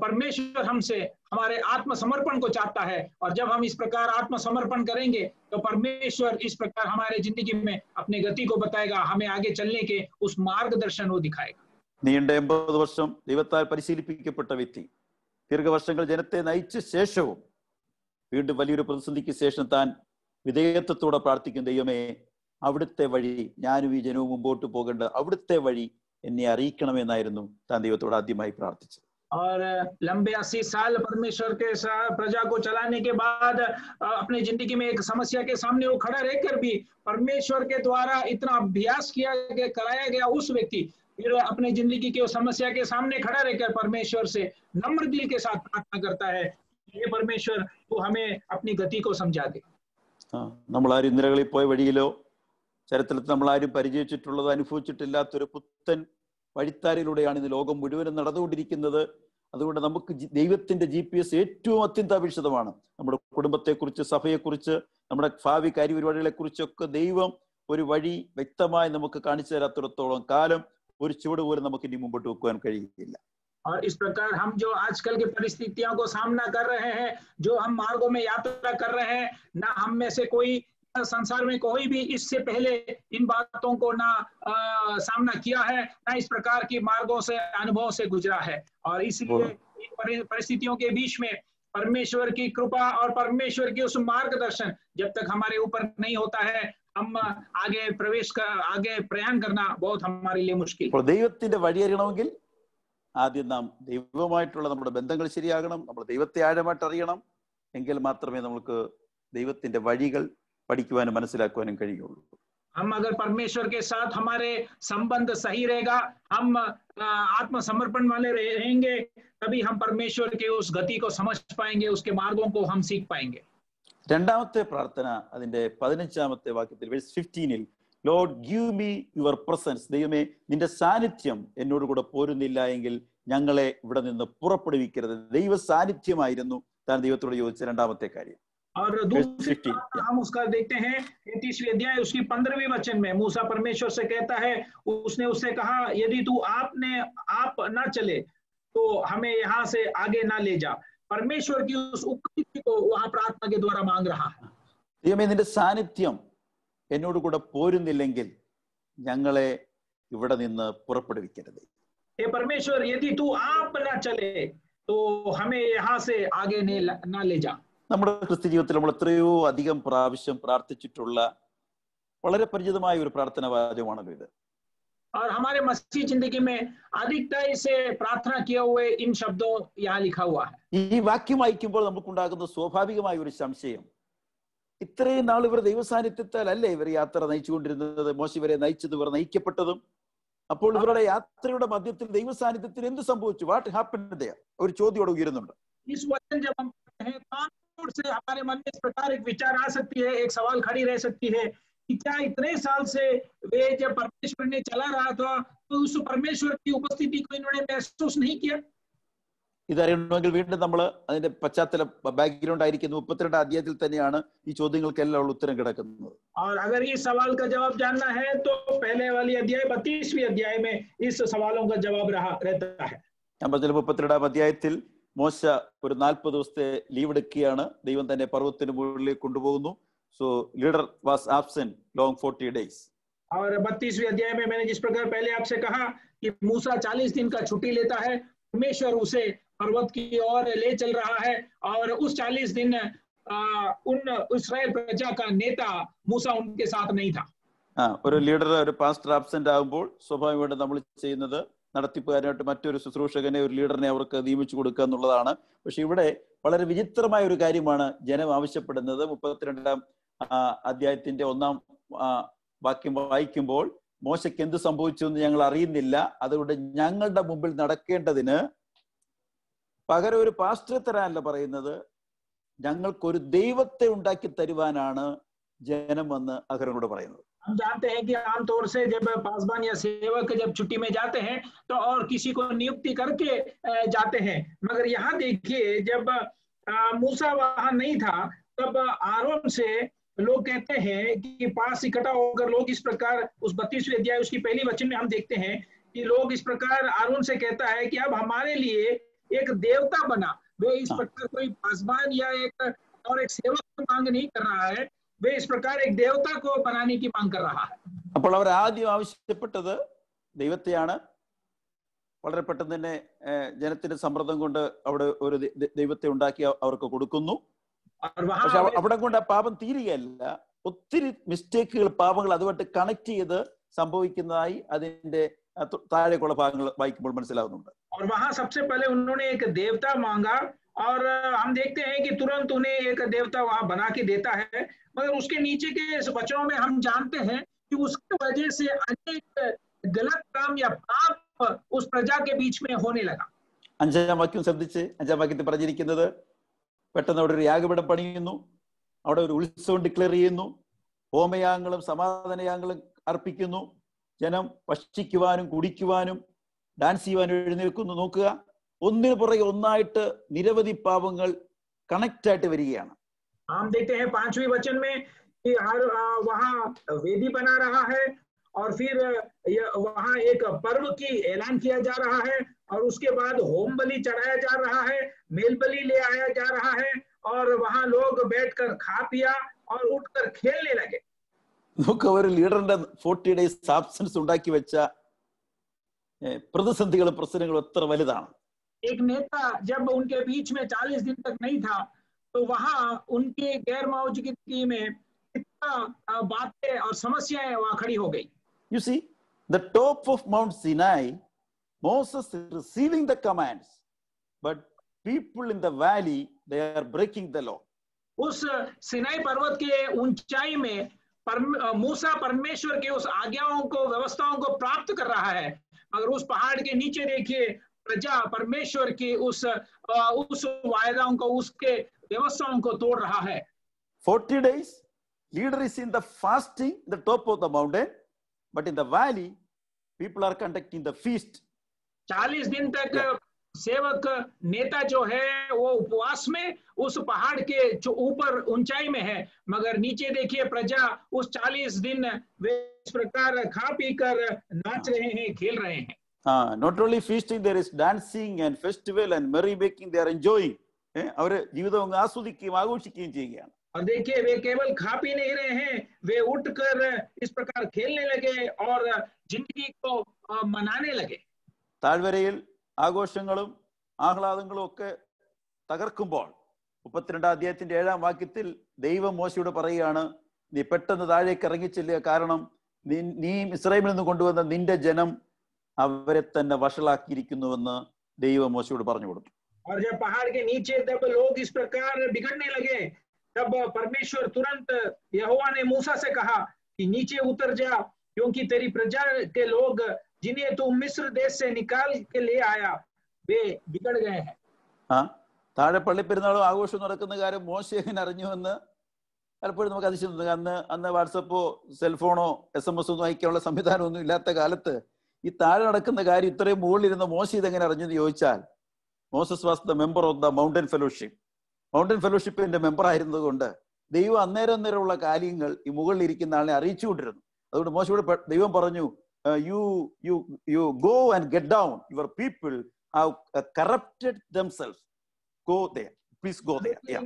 परमेश्वर हमसे हमारे आत्मसमर्पण को चाहता है. और जब हम इस प्रकार आत्मसमर्पण करेंगे तो परमेश्वर इस प्रकार हमारे जिंदगी में अपनी गति को बताएगा, हमें आगे चलने के उस मार्गदर्शन वो दिखाएगा. നീണ്ട 80 വർഷം ദൈവത്താൽ പരിശീലിപ്പിക്കപ്പെട്ട വ്യക്തി ദീർഘവർഷങ്ങൾ ജനത്തെ നയിച്ച ശേഷവും വീണ്ടും വലിയൊരു പ്രതിസന്ധിക്ക് ശേഷം താൻ വിധേയത്വത്തോടെ പ്രാർത്ഥിക്കും, ദൈവമേ അവിടുത്തെ വഴി, ഞാനും ഈ ജനവും മുമ്പോട്ട് പോകേണ്ട അവിടുത്തെ വഴി എന്നെ അറിയിക്കണമെന്നായിരുന്നു താൻ ദൈവത്തോട് ആദ്യമായി പ്രാർത്ഥിച്ചത്. और लंबे 80 साल परमेश्वर के प्रजा को चलाने के बाद अपने जिंदगी में एक समस्या के सामने वो खड़ा रहकर भी परमेश्वर के द्वारा इतना अभ्यास कराया गया उस व्यक्ति फिर अपने जिंदगी की समस्या के सामने खड़ा रहकर परमेश्वर से नम्र दिल के साथ प्रार्थना करता है, ये परमेश्वर तू हमें अपनी गति को समझा दे. നമ്മൾ ആരും ഇന്നലകളിൽ പോയ വഴിയിലോ ചരിത്രത്തിൽ നമ്മൾ ആരും പരിചയിച്ചിട്ടുള്ളത് അനുഭവിച്ചിട്ടില്ലാത്തൊരു പുത്തൻ വഴിത്താരയിലൂടെയാണ് ഇന്ന് ലോകം മുഴുവനും നടന്നുകൊണ്ടിരിക്കുന്നത്. അതുകൊണ്ട് നമുക്ക് ദൈവത്തിന്റെ GPS ഏറ്റവും അത്യന്താപേക്ഷിതമാണ്. നമ്മുടെ കുടുംബത്തെക്കുറിച്ച്, സഭയെക്കുറിച്ച്, നമ്മുടെ ഭാവി കാര്യപരിപാടികളെ കുറിച്ചൊക്കെ ദൈവം ഒരു വഴി വ്യക്തമായി നമുക്ക് കാണിച്ചു തരാത്തിടത്തോളം കാലം ഒരു ചുവട് പോലും നമുക്ക് ഇനി മുമ്പോട്ട് വെക്കുവാൻ കഴിയില്ല. और इस प्रकार हम जो आजकल की परिस्थितियों को सामना कर रहे हैं, जो हम मार्गों में यात्रा कर रहे हैं, ना हम में से कोई संसार में कोई भी इससे पहले इन बातों को ना सामना किया है, ना इस प्रकार की मार्गों से अनुभव से गुजरा है. और इसलिए इन परिस्थितियों के बीच में परमेश्वर की कृपा और परमेश्वर की उस मार्गदर्शन जब तक हमारे ऊपर नहीं होता है, हम आगे प्रयाण करना बहुत हमारे लिए मुश्किल. ദൈവത്തിന്റെ വഴി അറിയണമെങ്കിൽ ആദ്യം നാം ദൈവവുമായിട്ടുള്ള നമ്മുടെ ബന്ധങ്ങൾ ശരിയാകണം, നമ്മൾ ദൈവത്തെ ആഴമായിട്ട് അറിയണം. എങ്കിൽ മാത്രമേ നമുക്ക് ദൈവത്തിന്റെ വഴികൾ പഠിക്കുവാനും മനസ്സിലാക്കുവാനും കഴിയുള്ളൂ. हम अगर परमेश्वर के साथ हमारे संबंध सही रहेगा, हम आत्मसमर्पण वाले रहेंगे, तभी हम परमेश्वर के उस गति को समझ पाएंगे, उसके मार्गों को हम सीख पाएंगे। രണ്ടാമത്തെ പ്രാർത്ഥന അതിന്റെ 15ാമത്തെ വാക്യത്തിൽ വേഴ്സ് 15-ൽ lord give me your presence, ദൈവമേ നിന്റെ സാന്നിധ്യം എന്നോട് കൂടെ പോരുന്നില്ല എങ്കിൽ ഞങ്ങളെ ഇവിടെ നിന്ന് പുറപ്പെടുവിക്കരുത്. ദൈവ സാന്നിധ്യമായിരുന്നു താൻ ദൈവത്തോട് ചോദിച്ച രണ്ടാമത്തെ കാര്യം. और दूसरी हम उसका देखते हैं 33वें अध्याय उसकी 15वें वचन में मूसा परमेश्वर से कहता है, उसने उससे कहा यदि तू आप ना चले तो हमें यहाँ से आगे ना ले जा। परमेश्वर की उस उपस्थिति को वहां प्रार्थना के द्वारा मांग रहा है। ദൈവമേ നിന്റെ സാന്നിധ്യം എന്നോട് കൂടെ പോരുന്നില്ലെങ്കിൽ ഞങ്ങളെ ഇവിടെ നിന്ന് പുറപ്പെടുവിക്കരുത്. हे परमेश्वर यदि तू आप ना चले तो हमें यहाँ से आगे ना ले जा। നമ്മുടെ ക്രിസ്ത്യ ജീവിതത്തിൽ നമ്മൾ എത്രയോ അധികം പ്രാവശ്യം പ്രാർത്ഥിച്ചിട്ടുള്ള വളരെ പരിചിതമായ ഒരു പ്രാർത്ഥന വാചകമാണല്ലോ ഇത്. और हमारे मसीह जिंदगी में अधिकता से प्रार्थना किए हुए इन शब्दों यहाँ लिखा हुआ है। ഈ വാക്യം വായിക്കുമ്പോൾ നമുക്കുണ്ടാകുന്ന സ്വാഭാവികമായ ഒരു സംശയം, ഇത്രയും നാൾ ഇവർ ദൈവസാന്നിധ്യത്താൽ അല്ലേ ഇവർ യാത്ര നയിച്ചുകൊണ്ടിരുന്നത്, മോശ ഇവരെ നയിച്ചത്, ഇവർ നയിക്കപ്പെട്ടതും. അപ്പോൾ ഇവരുടെ യാത്രയുടെ മധ്യത്തിൽ ദൈവസാന്നിധ്യത്തിന് എന്ത് സംഭവിച്ചു? What happened there? ഒരു ചോദ്യം അവിടെ ഉയരുന്നുണ്ട്. इस वचन जब हम पढ़ते हैं तो से हमारे मन में इस प्रकार एक विचार आ सकती है, एक सवाल खड़ी रह सकती है कि क्या इतने साल से वे जब परमेश्वर ने चला रहा था तो उस परमेश्वर की उपस्थिति को इन्होंने महसूस नहीं किया? ഇതറിയണമെങ്കിൽ വീണ്ടും നമ്മൾ അതിന്റെ പശ്ചാത്തല ബാക്ക്ഗ്രൗണ്ട് ആയിരിക്കുന്നു 32 അധ്യായത്തിൽ തന്നെയാണ് ഈ ചോദ്യങ്ങൾക്കെല്ലാം ഉള്ള ഉത്തരം കിടക്കുന്നത്. और अगर इस सवाल का जवाब जानना है तो पहले वाली अध्याय 32वीं अध्याय में इस सवालों का जवाब रहता है. ഞാൻ പറഞ്ഞ 32ാം അധ്യായത്തിൽ മോശ ഒരു 40 ദിവസത്തെ ലീവ് എടുക്കുകയാണ്. ദൈവം തന്നെ പർവ്വതത്തിന് മുകളിലേക്ക് കൊണ്ടുപോകുന്നു. So leader was absent long 40 days. और 32वीं अध्याय में मैंने जिस प्रकार पहले आपसे कहा कि मूसा 40 दिन का छुट्टी लेता है, परमेश्वर उसे पर्वत की ओर ले चल रहा है और उस 40 दिन उन इस्राएल प्रजा का नेता मूसा उनके साथ नहीं था. ഒരു ലീഡർ, ഒരു പാസ്റ്റർ ആബ്സെന്റ് ആകുമ്പോൾ സ്വാഭാവികമായിട്ട് നമ്മൾ ചെയ്യുന്നത് നടത്തിപ്പുകാരനായിട്ട് മറ്റൊരു ശുശ്രൂഷകനെ, ഒരു ലീഡറിനെ അവർക്ക് നിയമിച്ചു കൊടുക്കുക എന്നുള്ളതാണ്. പക്ഷെ ഇവിടെ വളരെ വിചിത്രമായ ഒരു കാര്യമാണ് ജനം ആവശ്യപ്പെടുന്നത്. 32ാം അധ്യായത്തിന്റെ 1ാം വാക്യം വായിക്കുമ്പോൾ മോശയ്ക്ക് എന്ത് സംഭവിച്ചു എന്ന് ഞങ്ങൾ അറിയുന്നില്ല, അതുകൊണ്ട് ഞങ്ങളുടെ മുമ്പിൽ നടക്കേണ്ടതിന് പകരം ഒരു പാസ്റ്ററെ തരാനല്ല പറയുന്നത്, ഞങ്ങൾക്കൊരു ദൈവത്തെ ഉണ്ടാക്കി തരുവാനാണ് ജനം വന്ന് അഹരോനോട് പറയുന്നത്. हम जानते हैं कि आमतौर से जब पासबान या सेवक जब छुट्टी में जाते हैं तो और किसी को नियुक्ति करके जाते हैं, मगर यहाँ देखिए जब मूसा वहां नहीं था तब आरोन से लोग कहते हैं कि पास इकट्ठा होकर लोग इस प्रकार उस 32वें अध्याय उसकी पहली वचन में हम देखते हैं कि लोग इस प्रकार आरोन से कहता है कि अब हमारे लिए एक देवता बना। वे इस प्रकार कोई पासबान या एक सेवक की मांग नहीं कर रहा है, वे इस प्रकार एक देवता को बनाने की मांग कर रहा है. അപ്പോൾ അവർ ആദ്യം ആവശ്യപ്പെട്ടത് ദൈവത്തെയാണ്. വളരെ പെട്ടെന്ന് തന്നെ ജനത്തിന്റെ സമ്മർദ്ദം കൊണ്ട് അവിടെ ഒരു ദൈവത്തെ ഉണ്ടാക്കി അവർക്ക് കൊടുക്കുന്നു. പക്ഷെ അവിടെ കൊണ്ട് ആ പാപം തീരുകയല്ല, ഒത്തിരി മിസ്റ്റേക്കുകൾ, പാപങ്ങൾ അതുമായിട്ട് കണക്ട് ചെയ്ത് സംഭവിക്കുന്നതായി അതിന്റെ താഴേക്കുള്ള ഭാഗങ്ങൾ വായിക്കുമ്പോൾ മനസ്സിലാവുന്നുണ്ട്. और वहां सबसे पहले उन्होंने एक देवता मांगा और हम देखते हैं कि तुरंत उन्हें एक देवता वहां बना के देता है, मगर उसके नीचे के वचनों में हम जानते हैं कि उसकी वजह से अनेक गलत काम या पाप उस प्रजा के बीच में होने लगा. 5ാം വാക്യം ശ്രദ്ധിച്ച്, 5ാം വാക്യത്തിൽ പറഞ്ഞിരിക്കുന്നത്, പെട്ടെന്ന് അവിടെ ഒരു യാഗപീഠം പണിയുന്നു, അവിടെ ഒരു ഉത്സവം ഡിക്ലെയർ ചെയ്യുന്നു, ഹോമയാഗങ്ങളും സമാധാനയാഗങ്ങളും അർപ്പിക്കുന്നു, ജനം ഭക്ഷിക്കുവാനും കുടിക്കുവാനും ഡാൻസ് ചെയ്യുവാനും എഴുന്നേൽക്കുന്നു. നോക്കുക, ഒന്നിനു പുറകെ ഒന്നായിട്ട് നിരവധി പാപങ്ങൾ കണക്ട് ആയിട്ട് വരികയാണ്. हम देखते हैं 5वें वचन में कि वहां वेदी बना रहा है और फिर वहां एक पर्व की ऐलान किया जा रहा है और उसके बाद होम बलि चढ़ाया जा रहा है, मेल बलि ले आया जा रहा है और वहां लोग बैठकर खा पिया और उठकर खेलने लगे. നമുക്ക് ഒരു ലീഡറിന്റെ 40 days ആബ്സെൻസ് ഉണ്ടാക്കി വെച്ച പ്രതിസന്ധികളും പ്രശ്നങ്ങളും എത്ര വലുതാണ്. एक नेता जब उनके बीच में 40 दिन तक नहीं था तो वहां उनके गैर मौजूदगी में कितना बातें और समस्याएं वहां खड़ी हो गई. You see, the top of Mount Sinai, Moses is receiving the commands, but people in the valley, they are breaking the law. उस सिनाई पर्वत के ऊंचाई में मूसा परमेश्वर के उस आज्ञाओं को, व्यवस्थाओं को प्राप्त कर रहा है, मगर उस पहाड़ के नीचे देखिए प्रजा परमेश्वर की उस वायदाओं को, उसके व्यवस्थाओं को तोड़ रहा है। 40 days, leader is in the fasting, the top of the mountain, but in the valley, people are conducting the feast. 40 दिन तक सेवक नेता जो है वो उपवास में उस पहाड़ के जो ऊपर ऊंचाई में है, मगर नीचे देखिए प्रजा उस 40 दिन वे इस प्रकार खा पी कर नाच रहे हैं, खेल रहे हैं। Not only feasting, there is dancing and festival and merrymaking, they are enjoying. അവര് ജീവിതം ആസ്വദിക്കുകയും ആഘോഷിക്കുകയും ചെയ്യുകയാണ്. और देखिए वे केवल खा पी नहीं रहे हैं, वे उठकर इस प्रकार खेलने लगे और जिंदगी को मनाने लगे। താഴ്വരയിൽ ആഘോഷങ്ങളും ആഹ്ലാദങ്ങളും ഒക്കെ തകർക്കുമ്പോൾ 32 അധ്യായത്തിന്റെ 7-ാം വാക്യത്തിൽ ദൈവം മോശയോട് പറയുകയാണ്, നീ പെട്ടെന്ന് താഴേക്ക് ഇറങ്ങിച്ചെല്ലുക, കാരണം നീ ഇസ്രായേലിൽ നിന്ന് കൊണ്ടുവന്ന നിന്റെ ജനം അവരെ തന്നെ വഷളാക്കിയിരിക്കുന്നുവെന്ന് ദൈവം മോശയോട് പറഞ്ഞു കൊടുത്തു. और जब पहाड़ के नीचे तब लोग इस प्रकार बिगड़ने लगे, तब परमेश्वर तुरंत यहोवा ने मूसा से कहा कि नीचे उतर जा, क्योंकि तेरी प्रजा के लोग जिन्हें तू मिस्र देश से निकाल के ले आया वे बिगड़ गए हैं. താഴെ പള്ളിപ്പെരുന്നാളും ആഘോഷം നടക്കുന്ന കാര്യം മോശ എങ്ങനെ അറിഞ്ഞുവെന്ന് പലപ്പോഴും നമുക്ക് അതിശയം തോന്നുക. അന്ന് വാട്സപ്പോ സെൽഫോണോ SMS ഒന്നും അയക്കാനുള്ള സംവിധാനമൊന്നും ഇല്ലാത്ത കാലത്ത് ഈ താഴെ നടക്കുന്ന കാര്യം ഇത്രയും മുകളിലിരുന്ന മോശ ഇതെങ്ങനെ അറിഞ്ഞെന്ന് ചോദിച്ചാൽ, Moses was the member of the mountain fellowship. Mountain ഫെലോഷിപ്പിന്റെ മെമ്പർ ആയിരുന്നത് കൊണ്ട് ദൈവം അന്നേരമുള്ള കാര്യങ്ങൾ ഈ മുകളിൽ ഇരിക്കുന്ന ആളിനെ അറിയിച്ചുകൊണ്ടിരുന്നു. അതുകൊണ്ട് മോശയോട് ദൈവം പറഞ്ഞു, you go and get down, your people have corrupted themselves, go there, please go there.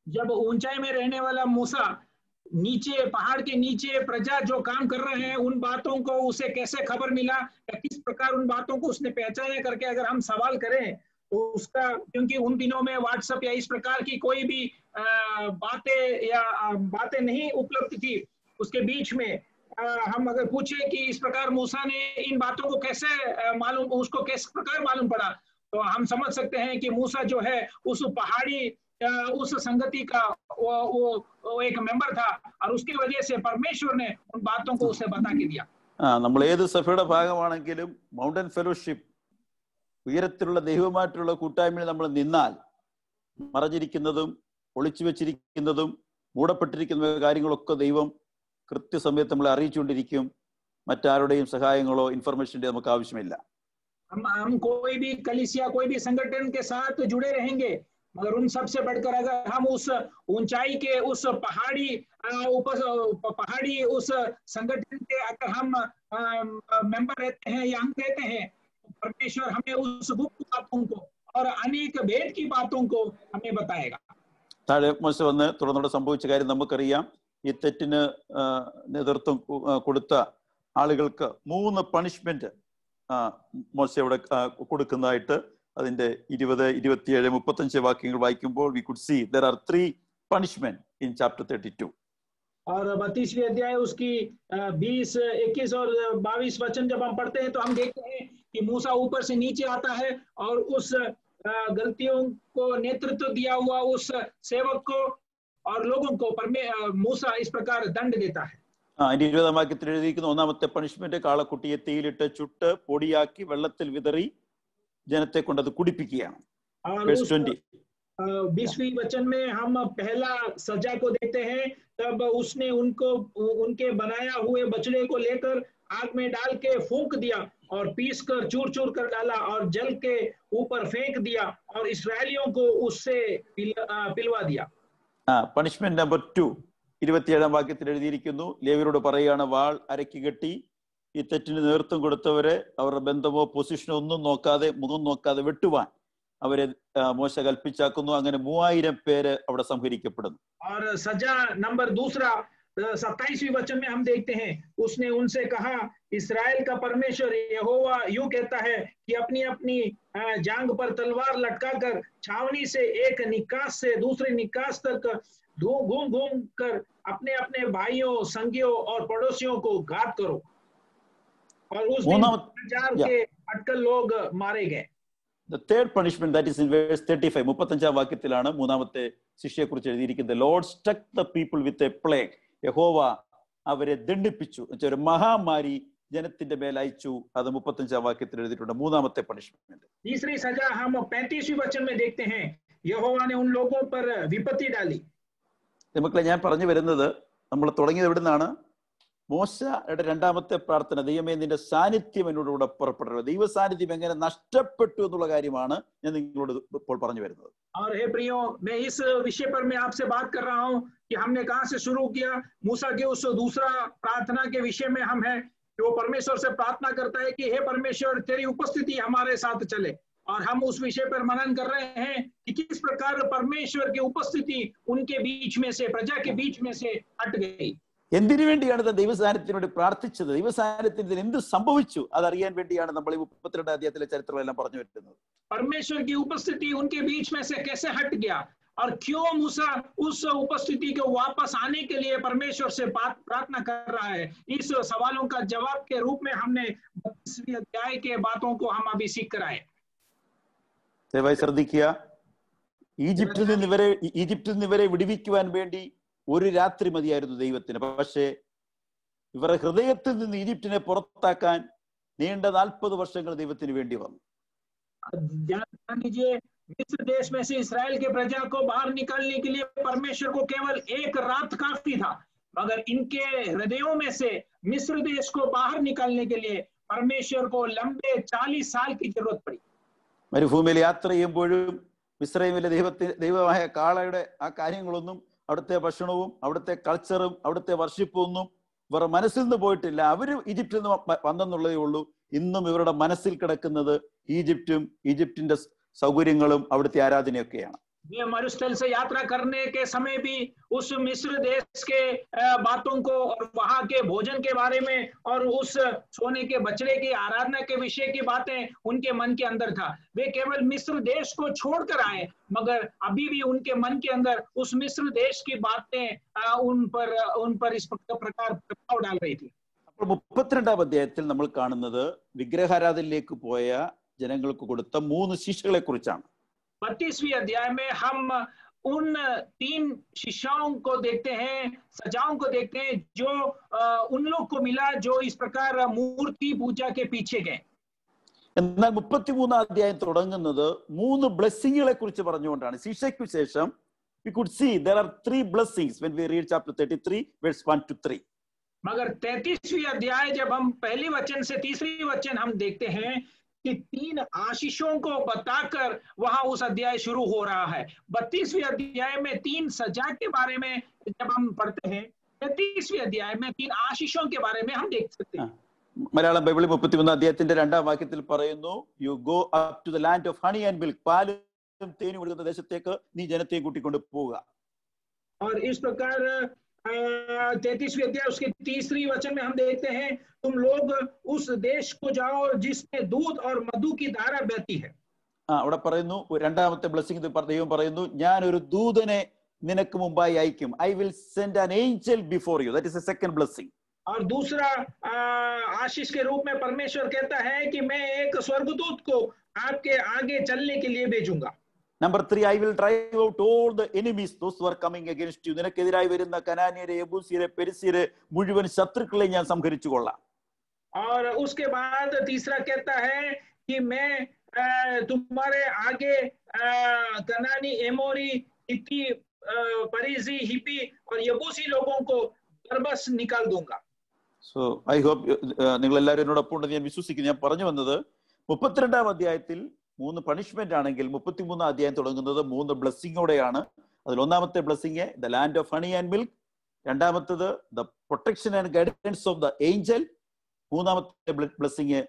जब ऊंचाई में रहने वाला मूसा नीचे पहाड़ के नीचे प्रजा जो काम कर रहे हैं उन बातों को उसे कैसे खबर मिला या किस प्रकार उन बातों को उसने पहचाना करके अगर हम सवाल करें तो उसका, क्योंकि उन दिनों में व्हाट्सएप या इस प्रकार की कोई भी बातें नहीं उपलब्ध थी, उसके बीच में हम अगर पूछे कि इस प्रकार मूसा ने इन बातों को कैसे मालूम, उसको किस प्रकार मालूम पड़ा, तो हम समझ सकते हैं कि मूसा जो है उस पहाड़ी उस संगति का वो एक मेंबर था और उसकी वजह से परमेश्वर ने उन बातों को उसे बता के दिया. നമ്മൾ ഏത് സഭയുടെ ഭാഗമാണെങ്കിലും മൗണ്ടൻ ഫെലോഷിപ്പ് ഉയരത്തിലുള്ള ദൈവമായിട്ടുള്ള കൂട്ടായ്മയിൽ നമ്മൾ നിന്നാൽ മറഞ്ഞിരിക്കുന്നതും ഒളിച്ചു വെച്ചിരിക്കുന്നതും മൂടപ്പെട്ടിരിക്കുന്ന കാര്യങ്ങളൊക്കെ ദൈവം കൃത്യസമയത്ത് നമ്മളെ അറിയിച്ചുകൊണ്ടിരിക്കും. മറ്റാരുടെയും സഹായങ്ങളോ ഇൻഫർമേഷന്റെ നമുക്ക് ആവശ്യമില്ല. हम कोई भी कलीसिया कोई भी संगठन के साथ जुड़े रहेंगे, मगर उन सबसे बढ़कर अगर हम उस ऊंचाई के उस पहाड़ी उस संगठन के अगर हम मेंबर रहते हैं या अंग रहते हैं, परमेश्वर हमें उस गुप्त बातों को और अनेक भेद की बातों को हमें बताएगा. താഴെ മോശ വന്ന് തുടർന്നോടെ സംഭവിച്ച കാര്യം നമുക്കറിയാം. ഈ തെറ്റിന് നേതൃത്വം കൊടുത്ത ആളുകൾക്ക് 3 പണിഷ്മെന്റ് മോശ ഇവിടെ കൊടുക്കുന്നതായിട്ട് അതിന്റെ 20, 27, 35 വാക്യങ്ങൾ വായിക്കുമ്പോൾ we could see there are 3 punishment in chapter 32. और 32वें अध्याय उसकी 20, 21 और 22 वचन जब हम पढ़ते हैं तो हम देखते हैं कि मूसा ऊपर से नीचे आता है और उस गलतियों को नेतृत्व दिया हुआ उस सेवक को और लोगों को मूसा इस प्रकार दंड देता है. 20-ാം വാക്യത്തിൽ എഴുതിയിരിക്കുന്ന ഒന്നാമത്തെ പണിഷ്മെന്റ് കാളക്കുട്ടിയെ തീയിലിട്ട് ചുട്ട് പൊടിയാക്കി വെള്ളത്തിൽ വിതറി जनते को कुड़िपिकियाना. Verse 20. 20वीं वचन में हम पहला सजा को देखते हैं. तब उसने उनके बनाया हुए बछड़े को लेकर आग में डाल के फूंक दिया और पीस कर चूर चूर कर डाला और जल के ऊपर फेंक दिया और इस्राएलियों को उससे पिलवा दिया. പണിഷ്മെന്റ് നമ്പർ 2 27-ാം വാക്യത്തിൽ എഴുതിയിരിക്കുന്നു, ലേവ്യരോട് പറയുകയാണ്, വാൾ അരക്കി കെട്ടി ഈ തെറ്റിന് നേതൃത്വം കൊടുത്തവരെ അവരുടെ ബന്ധമോ പൊസിഷനോ ഒന്നും നോക്കാതെ മുഖം നോക്കാതെ വെട്ടുവാൻ അവരെ മോശ കൽപ്പിച്ചാക്കുന്നു. അങ്ങനെ 3000 പേര് അവിടെ സംഹരിക്കപ്പെടുന്നു. और सजा नंबर 2 27वीं वचन में हम देखते हैं, उसने उनसे कहा, इस्राएल का परमेश्वर यहोवा यूं कहता है कि अपनी अपनी जांग पर तलवार लटकाकर छावनी से एक निकास से दूसरे निकास तक घूम घूम कर अपने अपने भाइयों, संगियों और पड़ोसियों को घात करो. और उस दिन 1000 के अटकल लोग मारे गए. The third punishment, that is in verse 35, 35-ാം വാക്യത്തിലാണ് മൂന്നാമത്തെ ശിക്ഷയെ കുറിച്ച് എഴുതിയിരിക്കുന്നത്. The Lord struck the people with a plague. യഹോവ അവരെ ദണ്ഡിപ്പിച്ചു. ഒരു മഹാമാരി ജനത്തിന്റെ മേൽ അയച്ചു. അത് 35 വാക്യത്തിൽ എഴുതിയിട്ടുണ്ട്. മൂന്നാമത്തെ പണിഷ്മെന്റ്. तीसरी सजा हम 35वें वचन में देखते हैं, यहोवा ने उन लोगों पर विपत्ति डाली. മക്കളെ, ഞാൻ പറഞ്ഞു വരുന്നത്, നമ്മൾ തുടങ്ങിയത് എവിടെ നിന്നാണ്? മോശയുടെ രണ്ടാമത്തെ പ്രാർത്ഥന, ദൈവമേ നിന്റെ സാന്നിധ്യം എന്നോടുകൂടെ പുറപ്പെടരുത്. ദൈവ സാന്നിധ്യം എങ്ങനെ നഷ്ടപ്പെട്ടു എന്നുള്ള കാര്യമാണ് ഞാൻ നിങ്ങളോട് ഇപ്പോൾ പറഞ്ഞു വരുന്നത്. और हे प्रियो, मैं इस विषय पर मैं आपसे बात कर रहा हूं कि हमने कहां से शुरू किया. मूसा के उस दूसरा प्रार्थना के विषय में हम हैं कि वो परमेश्वर से प्रार्थना करता है कि हे परमेश्वर, तेरी उपस्थिति हमारे साथ चले. और हम उस विषय पर मनन कर रहे हैं कि किस प्रकार परमेश्वर की उपस्थिति उनके बीच में से, प्रजा के बीच में से हट गई. എന്തിനു വേണ്ടിയാണ് ദൈവ സാന്നിധ്യത്തിനോട് പ്രാർത്ഥിച്ചത്? ദൈവ സാന്നിധ്യത്തിന് എന്ത് സംഭവിച്ചു അതറിയാൻ വേണ്ടിയാണ് നമ്മൾ ഈ 32 അധ്യായത്തിലെ ചരിത്രമെല്ലാം പറഞ്ഞു വരുന്നത്. परमेश्वर की उपस्थिति उनके बीच में से कैसे हट गया और क्यों मूसा उस उपस्थिति को वापस आने के लिए परमेश्वर से प्रार्थना कर रहा है. इस सवालों का जवाब के रूप में हमने 32वें अध्याय के बातों को हम अभी सीख कर आए. ദയവായി ശ്രദ്ധിക്കുക. ഈജിപ്തിൽ നിന്ന് ഇവരെ വിടുവിക്കുവാൻ വേണ്ടി ഒരു രാത്രി മതിയായിരുന്നു ദൈവത്തിന്. പക്ഷേ ഇവരുടെ ഹൃദയത്തിൽ നിന്ന് ഈജിപ്തിനെ പുറത്താക്കാൻ നീണ്ട 40 വർഷങ്ങൾ ദൈവത്തിന് വേണ്ടി വന്നു. मिस्र देश में से इस्राएल के प्रजा को बाहर निकालने के लिए परमेश्वर को केवल एक रात काफी था, मगर इनके हृदयों में से मिस्र देश को बाहर निकालने के लिए परमेश्वर को लंबे 40 साल की जरूरत पड़ी. മരുഭൂമിയിൽ യാത്ര ചെയ്യുമ്പോഴും മിസ്രൈമിലെ ദൈവമായ കാളയുടെ ആ കാര്യങ്ങളൊന്നും, അവിടുത്തെ ഭക്ഷണവും അവിടുത്തെ കൾച്ചറും അവിടുത്തെ വർഷിപ്പും ഒന്നും ഇവരുടെ മനസ്സിൽ നിന്ന് പോയിട്ടില്ല. അവര് ഈജിപ്തിൽ നിന്ന് വന്നെന്നുള്ളതേ ഉള്ളൂ. ഇന്നും ഇവരുടെ മനസ്സിൽ കിടക്കുന്നത് ഈജിപ്തിന്റെ സൗകര്യങ്ങളും അവിടുത്തെ ആരാധനയൊക്കെയാണ്. ये मरुस्थल से यात्रा करने के समय भी उस मिस्र देश के बातों को और वहां के भोजन के बारे में और उस सोने के बछड़े की आराधना के विषय की बातें उनके मन के अंदर था. वे केवल मिस्र देश को छोड़कर आए, मगर अभी भी उनके मन के अंदर उस मिस्र देश की बातें उन पर इस प्रकार प्रभाव डाल रही थी. അപ്പോൾ 32ാം അധ്യായത്തിൽ നമ്മൾ കാണുന്നത് വിഗ്രഹാരാധനയിലേക്ക് പോയ ജനങ്ങൾക്ക് കൊടുത്ത 3 ശിക്ഷകളെ കുറിച്ചാണ്. 32वें अध्याय में हम उन 3 शिक्षाओं को देखते हैं, सजाओं को देखते हैं जो उन लोग को मिला जो इस प्रकार मूर्ति पूजा के पीछे गए. എന്നാൽ 33ാം അധ്യായം തുടങ്ങുന്നത് 3 ബ്ലെസ്സിങ്ങുകളെ കുറിച്ച് പറഞ്ഞുകൊണ്ടാണ്. ശിക്ഷയ്ക്ക് ശേഷം we could see there are 3 blessings when we read chapter 33 verse 1 to 3. मगर 33वें अध्याय जब हम पहले वचन से तीसरी वचन हम देखते हैं कि 3 आशीषों को बताकर वहां उस अध्याय शुरू हो रहा है. 32वें अध्याय में 3 सजा के बारे में जब हम पढ़ते हैं, 33वें अध्याय में 3 आशीषों के बारे में हम देख सकते हैं. മലയാളം ബൈബിളിൽ 33 അധ്യായത്തിന്റെ 2ാം വാക്യത്തിൽ പറയുന്നു, you go up to the land of honey and milk, പാലും തേനും ഒഴുകുന്ന ദേശത്തേക്ക് നീ ജനത്തെയും കൂട്ടിക്കൊണ്ട് പോവുക. और इस प्रकार 33वें अध्याय उसके तीसरी वचन में हम देखते हैं, तुम लोग उस देश को जाओ जिसमें दूध और मधु की धारा बहती है. അവിടെ പറയുന്നു, 2ാമത്തെ ബ്ലെസ്സിംഗ് ദൈവം പറയുന്നു, ഞാൻ ഒരു ദൂതനെ നിനക്ക് മുമ്പായി അയക്കും. I will send an Angel before you. That is A second blessing. और दूसरा आशीष के रूप में परमेश्वर कहता है कि मैं एक स्वर्गदूत को आपके आगे चलने के लिए भेजूंगा. Number 3, I will drive out all the enemies, those who are coming against you. നിനക്കെതിരായി വരുന്ന കനാന്യരെ, യെബൂസ്യരെ, പെരിസ്യരെ മുഴുവൻ ശത്രുക്കളെ ഞാൻ സംഹരിച്ചു കൊള്ളാം. और उसके बाद तीसरा कहता है कि मैं तुम्हारे आगे कनानी, एमोरी, हित्ती, परिजी, हिपी और यबूसी लोगों को बरबस निकाल दूंगा. So I hope നിങ്ങൾ എല്ലാവരും എന്നോടൊപ്പം ഉണ്ടെന്ന് ഞാൻ വിശ്വസിക്കുന്നു. ഞാൻ പറഞ്ഞു വന്നത് 32ാം അധ്യായത്തിൽ 3 പണിഷ്മെന്റ് ആണെങ്കിൽ 33ാം അധ്യായം തുടങ്ങുന്നത് 3 ബ്ലെസ്സിങ്ങോടെയാണ്. അതിൽ ഒന്നാമത്തെ blessing the land of honey and milk, രണ്ടാമത്തത് the protection and guidance of the angel, മൂന്നാമത്തെ blessing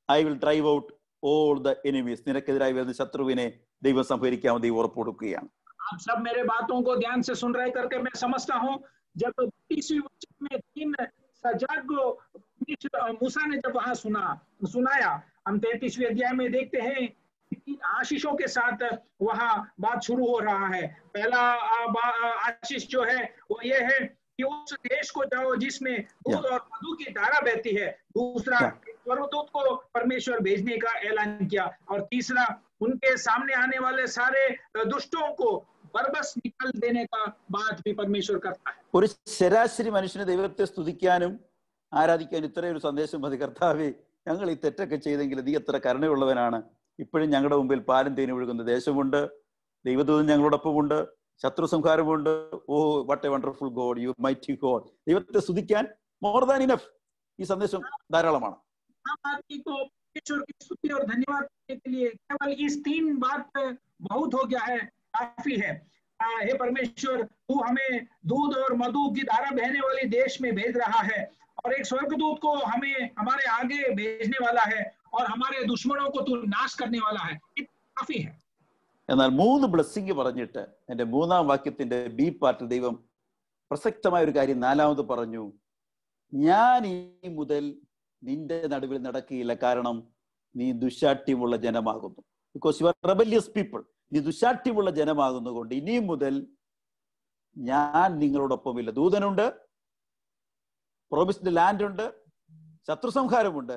I will drive out all the enemies. നിനക്കെതിരായി വരുന്ന ശത്രുവിനെ ദൈവം സംഹരിക്കാമെന്ന് ദൈവം ഉറപ്പ് കൊടുക്കുകയാണ്. आप सब मेरे बातों को ध्यान से सुन रहे करके मैं समझता हूँ, जब 30वीं वचन में 3 सजा को मूसा ने जब वहां सुनाया, हम 33वें अध्याय में देखते हैं 3 आशीषों के साथ वहां बात शुरू हो रहा है. पहला आशीष जो है वो ये है कि उस देश को जाओ जिसमें दूध और मधु की धारा बहती है. दूसरा, स्वर्गदूत को परमेश्वर भेजने का ऐलान किया. और तीसरा, उनके सामने आने वाले सारे दुष्टों को बरबस निकाल देने का बात भी परमेश्वर करता है। ഒരു ശരാശരി മനുഷ്യന് ദൈവത്തെ സ്തുതിക്കാനും ആരാധിക്കാനും ഇത്രയും ഒരു സന്ദേശം മതി. കർത്താവേ, ഞങ്ങൾ ഈ തെറ്റൊക്കെ ചെയ്തെങ്കിൽ നീ എത്ര കരുണയുള്ളവനാണ്. ഇപ്പോഴും ഞങ്ങളുടെ മുമ്പിൽ പാലും തേനും ഒഴുകുന്ന ദേശമുണ്ട്, ദൈവദൂതൻ ഞങ്ങളോടൊപ്പമുണ്ട്, ശത്രു സംഹാരമുണ്ട്. Oh what a wonderful God, you mighty God. ദൈവത്തെ സ്തുതിക്കാൻ മോർ ദാൻ ഇനഫ്. ഈ സന്ദേശം ധാരാളമാണ്. परमेश्वर की स्तुति और धन्यवाद करने के लिए केवल इस 3 बात बहुत हो गया है, काफी है। हे परमेश्वर, तू हमें दूध और मधु की धारा बहने वाली देश में भेज रहा है और एक स्वर्गदूत को हमें हमारे आगे भेजने वाला है और हमारे दुश्मनों को तू नाश करने वाला है। काफी है. എന്നാൽ 3 ബ്ലെസ്സിംഗ് പറഞ്ഞിട്ട് എന്റെ 3-ാം വാക്യത്തിന്റെ ബി പാർട്ടിൽ ദൈവം പ്രസക്തമായ ഒരു കാര്യം 4ാമത് പറഞ്ഞു. ഞാൻ ഇനി മുതൽ നിന്റെ നടുവിൽ നടക്കുകയില്ല, കാരണം നീ ദുശാഠ്യമുള്ള ജനമാകുന്നു. Because you are rebellious people. നീ ദുശാഠ്യമുള്ള ജനമാകുന്നതുകൊണ്ട് ഇനിയും മുതൽ ഞാൻ നിങ്ങളോടൊപ്പമില്ല. ദൂതനുണ്ട്, പ്രോമിസ്ഡ് ലാൻഡ് ഉണ്ട്, ശത്രു സംഹാരമുണ്ട്,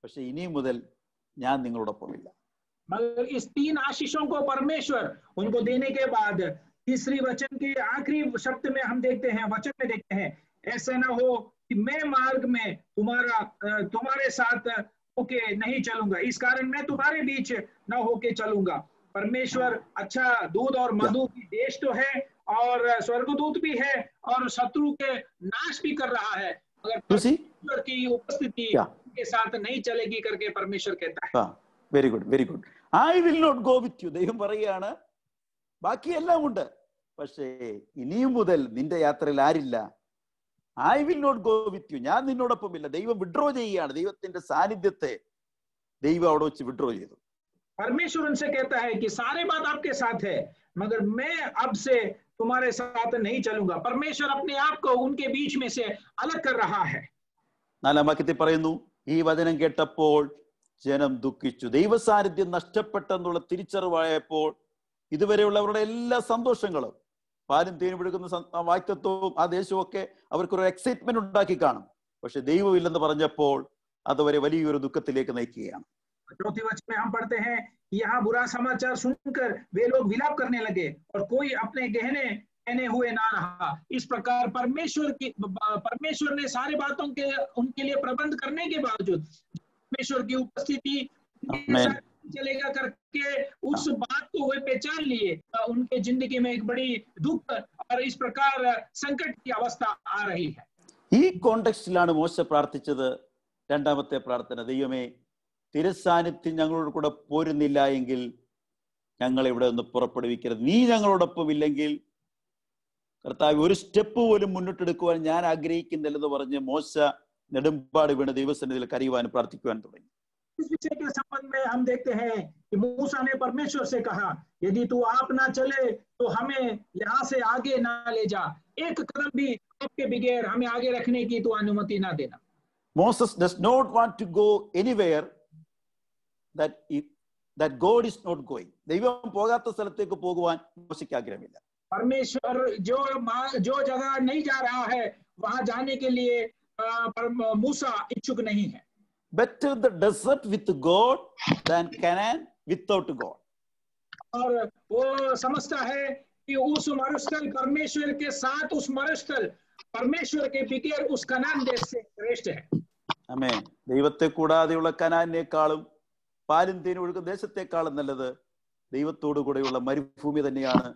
പക്ഷെ ഇനിയും മുതൽ ഞാൻ നിങ്ങളോടൊപ്പമില്ല. मगर इस 3 आशीषों को परमेश्वर उनको देने के बाद तीसरी वचन के आखिरी शब्द में हम देखते हैं, वचन में देखते हैं, ऐसा ना हो कि मैं मार्ग में तुम्हारे साथ होके नहीं चलूंगा, इस कारण मैं तुम्हारे बीच न होके चलूंगा. परमेश्वर अच्छा दूध और मधु की देश तो है और स्वर्गदूत भी है और शत्रु के नाश भी कर रहा है, मगर परमेश्वर की उपस्थिति के साथ नहीं चलेगी करके परमेश्वर कहता है. Very good, very good. I will not go with you. ദൈവം പറയുകയാണ്, ബാക്കിയെല്ലാം ഉണ്ട്, പക്ഷേ ഇനിയും മുതൽ നിന്റെ യാത്രയിൽ ആരില്ല. I will not go with you. ഞാൻ നിന്നോടൊപ്പമില്ല. ദൈവം വിഡ്രോ ചെയ്യുകയാണ്. ദൈവത്തിന്റെ സാന്നിധ്യത്തെ ദൈവം അവിടെ വെച്ച് വിഡ്രോ ചെയ്തു. परमेश्वर उनसे कहता है कि सारे बात आपके साथ है, मगर मैं अब से तुम्हारे साथ नहीं चलूंगा. परमेश्वर अपने आप को उनके बीच में से अलग कर रहा है. 4-ാം വാക്യത്തിൽ പറയുന്നു, ഈ വചനം കേട്ടപ്പോൾ ജനം ദുഃഖിച്ചു. ദൈവ സാന്നിധ്യം നഷ്ടപ്പെട്ടെന്നുള്ള തിരിച്ചറിവായപ്പോൾ ഇതുവരെയുള്ളവരുടെ എല്ലാ സന്തോഷങ്ങളും, പാലും തേനും ഒഴുകുന്ന വാക്യത്വവും ആ ദേശവും ഒക്കെ അവർക്കൊരു എക്സൈറ്റ്മെന്റ് ഉണ്ടാക്കി കാണും. പക്ഷെ ദൈവമില്ലെന്ന് പറഞ്ഞപ്പോൾ അതുവരെ വലിയൊരു ദുഃഖത്തിലേക്ക് നയിക്കുകയാണ്. चौथी वचन में हम पढ़ते हैं, यहाँ बुरा समाचार सुनकर वे लोग विलाप करने लगे और कोई अपने गहने पहने हुए ना रहा. इस प्रकार परमेश्वर ने सारी बातों के उनके लिए प्रबंध करने के बावजूद परमेश्वर की उपस्थिति चलेगा करके उस बात को वे पहचान लिए. उनके जिंदगी में एक बड़ी दुख और इस प्रकार संकट की अवस्था आ रही है. ഈ കോണ്ടെക്സ്റ്റിലാണ് മോശ പ്രാർത്ഥിച്ചത്. 2ാമത്തെ പ്രാർത്ഥന, ദൈവമേ, തിരുസാന്നിധ്യം ഞങ്ങളോട് കൂടെ പോരുന്നില്ല എങ്കിൽ ഞങ്ങൾ ഇവിടെ നിന്ന് പുറപ്പെടുവിക്കരുത്. നീ ഞങ്ങളോടൊപ്പം ഇല്ലെങ്കിൽ കർത്താവ് ഒരു സ്റ്റെപ്പ് പോലും മുന്നോട്ടെടുക്കുവാൻ ഞാൻ ആഗ്രഹിക്കുന്നില്ലെന്ന് പറഞ്ഞ് മോശ നെടുമ്പാട് വീണ് ദൈവസന്നിധിയിൽ കരയുവാനും പ്രാർത്ഥിക്കുവാൻ തുടങ്ങി. इस विषय के संबंध में हम देखते हैं कि मूसा ने परमेश्वर से कहा, यदि तू आप ना चले तो हमें यहाँ से आगे ना ले जा, एक कदम भी आपके बगैर हमें आगे रखने की तू अनुमति ना देना. Moses does not want to go anywhere that God is not going. ദൈവം പോകാത്ത സ്ഥലത്തേക്ക് പോകുവാൻ മോശയ്ക്ക് ആഗ്രഹമില്ല. परमेश्वर जो जगह नहीं जा रहा है वहां जाने के लिए मूसा इच्छुक नहीं है. Better the desert with God than Canaan without God. और वो समझता है कि उस मरुस्थल परमेश्वर के साथ उस मरुस्थल परमेश्वर के बगैर उस कनान देश से श्रेष्ठ है. ആമേൻ. ദൈവത്തെ കൂടാതെയുള്ള കനാനിനേക്കാളും പാലും തേനും ഒഴുകുന്ന ദേശത്തെക്കാളും നല്ലത് ദൈവത്തോടു കൂടെയുള്ള മരുഭൂമി തന്നെയാണ്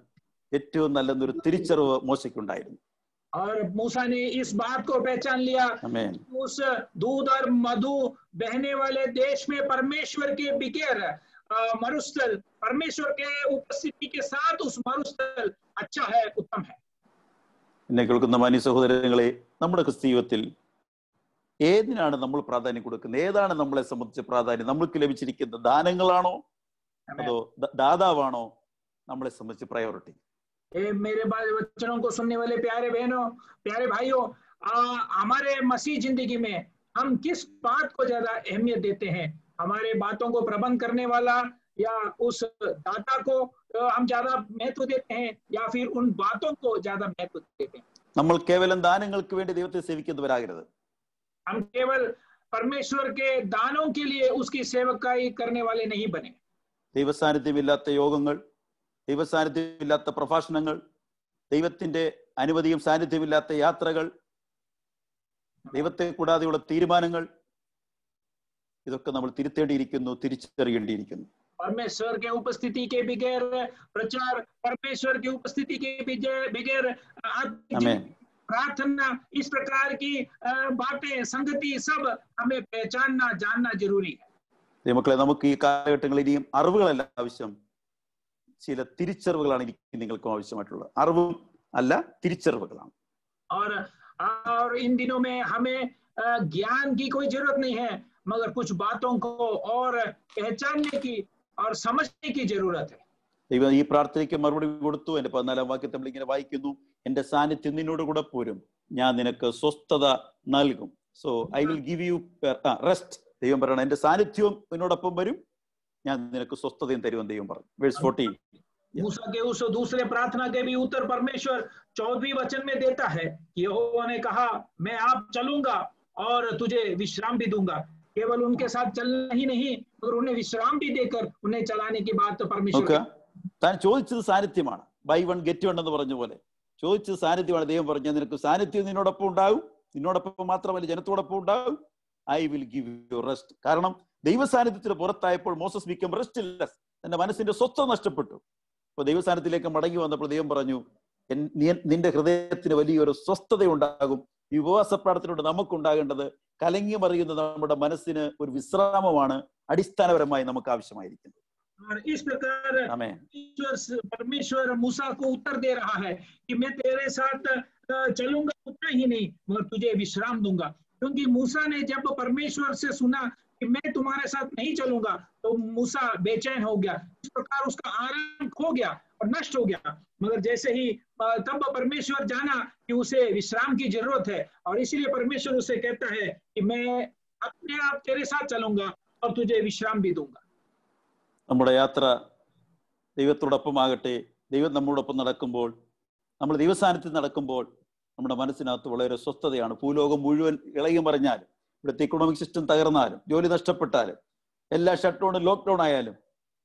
ഏറ്റവും നല്ലൊരു തിരിച്ചറിവ് മോശയ്ക്കുണ്ടായിരുന്നു. और मूसा ने इस बात को पहचान लिया, उस दूध और मधु बहने वाले देश में परमेश्वर के बगैर मरुस्थल परमेश्वर के उपस्थिति के साथ उस मरुस्थल अच्छा है, उत्तम है. എന്നെ കേൾക്കുന്ന മാന്യ സഹോദരങ്ങളെ, നമ്മുടെ ക്രിസ്തീയത്തിൽ ഏതിനാണ് നമ്മൾ പ്രാധാന്യം കൊടുക്കുന്നത്? ഏതാണ് നമ്മളെ സംബന്ധിച്ച് പ്രാധാന്യം? നമ്മൾക്ക് ലഭിച്ചിരിക്കുന്ന ദാനങ്ങളാണോ അതോ ദാതാവാണോ നമ്മളെ സംബന്ധിച്ച് പ്രയോറിറ്റി? मेरे वचनों को सुनने वाले प्यारे बहनों, प्यारे भाइयों, हमारे मसीह जिंदगी में हम किस बात को ज्यादा अहमियत देते हैं? हमारे बातों को प्रबंध करने वाला या उस दाता को हम ज्यादा महत्व देते हैं या फिर उन बातों को ज्यादा महत्व देते हैं? നമ്മൾ കേവലം ദാനങ്ങൾക്ക് വേണ്ടി ദൈവത്തെ സേവിക്കുന്നവരാകരുത്. हम केवल परमेश्वर के दानों के लिए उसकी सेवकाई करने वाले नहीं बने. ദൈവസാന്നിധ്യമില്ലാത്ത യോഗങ്ങൾ, ദൈവസാന്നിധ്യമില്ലാത്ത പ്രഭാഷണങ്ങൾ, ദൈവത്തിന്റെ അനുമതിയും സാന്നിധ്യമില്ലാത്ത യാത്രകൾ, ദൈവത്തെ കൂടാതെയുള്ള തീരുമാനങ്ങൾ, ഇതൊക്കെ നമ്മൾ തിരുത്തേണ്ടിയിരിക്കുന്നു, തിരിച്ചറിയേണ്ടിയിരിക്കുന്നു. परमेश्वर के उपस्थिति के बगैर प्रचार, परमेश्वर की उपस्थिति के बगैर प्रार्थना, इस प्रकार की बातें, संगति, सब हमें पहचानना, जानना जरूरी है. ദൈവമക്കളെ, നമുക്ക് ഈ കാലഘട്ടങ്ങളിൽ ഇനിയും അറിവുകളല്ല ആവശ്യം, ചില തിരിച്ചറിവുകളാണ് എനിക്ക് നിങ്ങൾക്കും ആവശ്യമായിട്ടുള്ളത്. അറിവും അല്ല, തിരിച്ചറിവുകളാണ്. और इन दिनों में हमें ज्ञान की कोई जरूरत नहीं है, मगर कुछ बातों को और पहचानने की और समझने की जरूरत है. ദൈവം ഈ പ്രാർത്ഥനയ്ക്ക് മറുപടി കൊടുത്തു. എന്റെ 14-ാം വാക്യത്തിൽ നമ്മൾ ഇങ്ങനെ വായിക്കുന്നു, എന്റെ സാന്നിധ്യം നിന്നോട് കൂടെ പോരും, ഞാൻ നിനക്ക് സ്വസ്ഥത നൽകും. So I will give you rest. ദൈവം പറയണം, എന്റെ സാന്നിധ്യവും നിന്നോടൊപ്പം വരും, ഞാൻ നിനക്ക് സ്വസ്ഥതയും തരുമെന്ന് ദൈവം പറഞ്ഞു. വേഴ്സ് 14. मूसा के उस दूसरे प्रार्थना के भी उत्तर परमेश्वर 14वें वचन में देता है कि यहोवा ने कहा, मैं आप चलूंगा और तुझे विश्राम भी दूंगा. केवल उनके साथ चलना ही नहीं, मगर उन्हें विश्राम भी देकर उन्हें चलाने की बात परमेश्वर. താൻ ചോദിച്ചത് സാന്നിധ്യമാണ്. ബൈ വൺ ഗെറ്റ് വൺ എന്ന് പറഞ്ഞ പോലെ ചോദിച്ചത് സാന്നിധ്യമാണ്. ദൈവം പറഞ്ഞു, നിനക്ക് സാന്നിധ്യം നിന്നോടൊപ്പം ഉണ്ടാകും, നിന്നോടൊപ്പം മാത്രമല്ല ജനത്തോടൊപ്പം ഉണ്ടാകും. I will give you rest. കാരണം ദൈവ സാന്നിധ്യത്തിന് പുറത്തായപ്പോൾ മോസസ് ബിക്കം റെസ്റ്റ്ലെസ്. തന്റെ മനസ്സിന്റെ സ്വസ്ഥത നഷ്ടപ്പെട്ടു. അപ്പൊ ദൈവസ്ഥാനത്തിലേക്ക് മടങ്ങി വന്നപ്പോൾ ദൈവം പറഞ്ഞു, നിന്റെ ഹൃദയത്തിന് വലിയൊരു സ്വസ്ഥത ഉണ്ടാകും. ഈ ഉപവാസ പ്രാർത്ഥനയോട് നമുക്കുണ്ടാകേണ്ടത് കലങ്ങി മറിയുന്ന നമ്മുടെ മനസ്സിന് ഒരു വിശ്രാമമാണ് അടിസ്ഥാനപരമായി നമുക്ക് ആവശ്യമായിരിക്കുന്നത്. और इस प्रकार परमेश्वर मूसा को उत्तर दे रहा है कि मैं तेरे साथ चलूंगा, उतना ही नहीं, मगर तुझे विश्राम दूंगा. क्योंकि मूसा ने जब परमेश्वर से सुना कि मैं तुम्हारे साथ नहीं चलूंगा, तो मूसा बेचैन हो गया. इस प्रकार उसका आराम खो गया और नष्ट हो गया. मगर जैसे ही तब परमेश्वर जाना कि उसे विश्राम की जरूरत है, और इसीलिए परमेश्वर उसे कहता है कि मैं अपने आप तेरे साथ चलूंगा और तुझे विश्राम भी दूंगा. നമ്മുടെ യാത്ര ദൈവത്തോടൊപ്പമാകട്ടെ. ദൈവം നമ്മളോടൊപ്പം നടക്കുമ്പോൾ, നമ്മൾ ദൈവസാന്നിധ്യത്തിൽ നടക്കുമ്പോൾ നമ്മുടെ മനസ്സിനകത്ത് വളരെ സ്വസ്ഥതയാണ്. ഭൂലോകം മുഴുവൻ ഇളകി മറിഞ്ഞാലും, ഇവിടുത്തെ ഇക്കണോമിക് സിസ്റ്റം തകർന്നാലും, ജോലി നഷ്ടപ്പെട്ടാലും, എല്ലാ ഷട്ട് ഡൗൺ ലോക്ക്ഡൗൺ ആയാലും,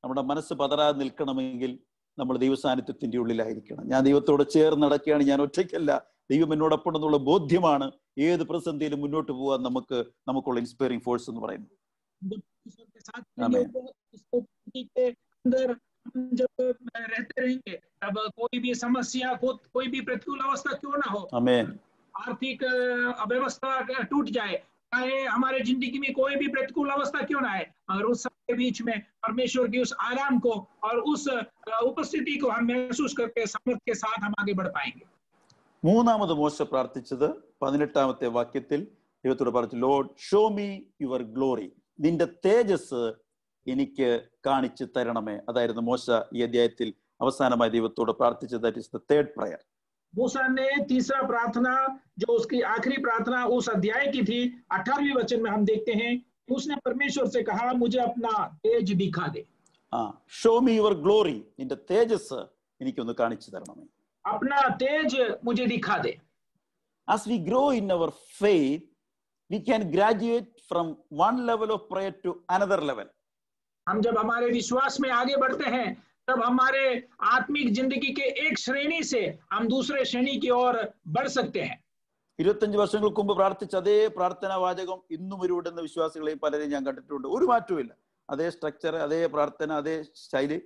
നമ്മുടെ മനസ്സ് പതറാതെ നിൽക്കണമെങ്കിൽ നമ്മൾ ദൈവസാന്നിധ്യത്തിന്റെ ഉള്ളിലായിരിക്കണം. ഞാൻ ദൈവത്തോട് ചേർന്ന് നടക്കുകയാണ്, ഞാൻ ഒറ്റയ്ക്കല്ല, ദൈവം എന്നോടൊപ്പം എന്നുള്ള ബോധ്യമാണ് ഏത് പ്രതിസന്ധിയിലും മുന്നോട്ട് പോകാൻ നമുക്കുള്ള ഇൻസ്പയറിംഗ് ഫോഴ്സ് എന്ന് പറയുന്നത്. अंदर जब रहते रहेंगे, तब कोई भी समस्या, कोई भी प्रतिकूल अवस्था क्यों ना हो, आर्थिक अव्यवस्था टूट जाए, चाहे हमारे जिंदगी में कोई भी प्रतिकूल अवस्था क्यों ना आए, मगर उस सबके बीच में परमेश्वर की उस आराम को और उस उपस्थिति को हम महसूस करके सामर्थ के साथ हम आगे बढ़ पाएंगे. മൂന്നാമത് മോശ പ്രാർത്ഥിച്ചത് 18-ാമത്തെ വാക്യത്തിൽ ദൈവത്തോട് പറഞ്ഞു, Lord show me your glory, നിന്റെ തേജസ് എനിക്ക് കാണിച്ചു തരണമേ. അതായിരുന്നു മോശ ഈ അധ്യായത്തിൽ അവസാനമായി ദൈവത്തോട് പ്രാർത്ഥിച്ചത്. That is the third prayer. मूसा ने तीसरा प्रार्थना, जो उसकी आखिरी प्रार्थना उस अध्याय की थी, 18वें वचन में हम देखते हैं कि उसने परमेश्वर से कहा, मुझे अपना तेज दिखा दे. ഷോ മീ യുവർ ഗ്ലോറി, നിന്റെ തേജസ് എനിക്കൊന്ന് കാണിച്ചു തരണമേ. अपना तेज मुझे दिखा दे. As we grow in our faith, we can graduate from one level of prayer to another level. हम जब हमारे विश्वास में आगे बढ़ते हैं, तब हमारे आत्मिक जिंदगी के एक श्रेणी से हम दूसरे श्रेणी की ओर बढ़ सकते हैं. 25 വർഷങ്ങൾക്ക് മുമ്പ് പ്രാർത്ഥിച്ച അതേ പ്രാർത്ഥനാ വാചകം ഇന്നും ഉരുവിടുന്ന വിശ്വാസികളെയും പലരെയും ഞാൻ കണ്ടിട്ടുണ്ട്. ഒരു മാറ്റവും ഇല്ല. അതേ സ്ട്രക്ചർ, അതേ പ്രാർത്ഥന, അതേ ശൈലി.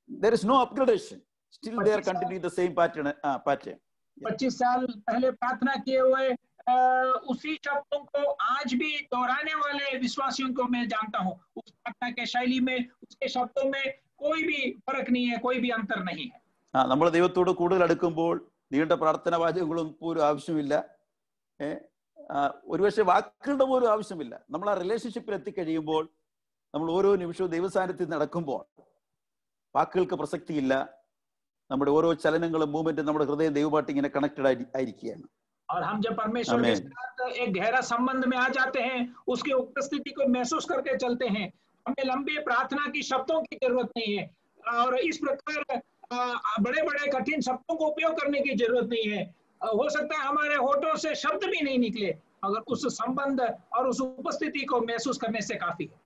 There is no upgradation. Still they are continuing the same pattern. 25 साल पहले प्रार्थना किए हुए उसी शब्दों को आज भी दोहराने वाले विश्वासियों को मैं जानता हूँ. उस प्रार्थना के शैली में, उसके शब्दों में कोई भी फर्क नहीं है, कोई भी अंतर नहीं है. നമ്മൾ ദൈവത്തോട് കൂടുതൽ അടുക്കുമ്പോൾ നീണ്ട പ്രാർത്ഥന വാചകങ്ങളും പോലും ആവശ്യമില്ല. ഒരുപക്ഷെ വാക്കുകളുടെ പോലും ആവശ്യമില്ല. നമ്മൾ ആ റിലേഷൻഷിപ്പിൽ എത്തിക്കഴിയുമ്പോൾ, നമ്മൾ ഓരോ നിമിഷവും ദൈവസാന്നിധ്യത്തിൽ നടക്കുമ്പോൾ വാക്കുകൾക്ക് പ്രസക്തിയില്ല. നമ്മുടെ ഓരോ ചലനങ്ങളും മൂവ്മെന്റും നമ്മുടെ ഹൃദയം ദൈവമായിട്ട് ഇങ്ങനെ കണക്റ്റഡ് ആയിരിക്കുകയാണ്. और हम जब परमेश्वर के साथ एक गहरा संबंध में आ जाते हैं, उसकी उपस्थिति को महसूस करके चलते हैं, हमें लंबे प्रार्थना की शब्दों की जरूरत नहीं है, और इस प्रकार बड़े बड़े कठिन शब्दों को उपयोग करने की जरूरत नहीं है. हो सकता है हमारे होठों से शब्द भी नहीं निकले, मगर उस संबंध और उस उपस्थिति को महसूस करने से काफी है.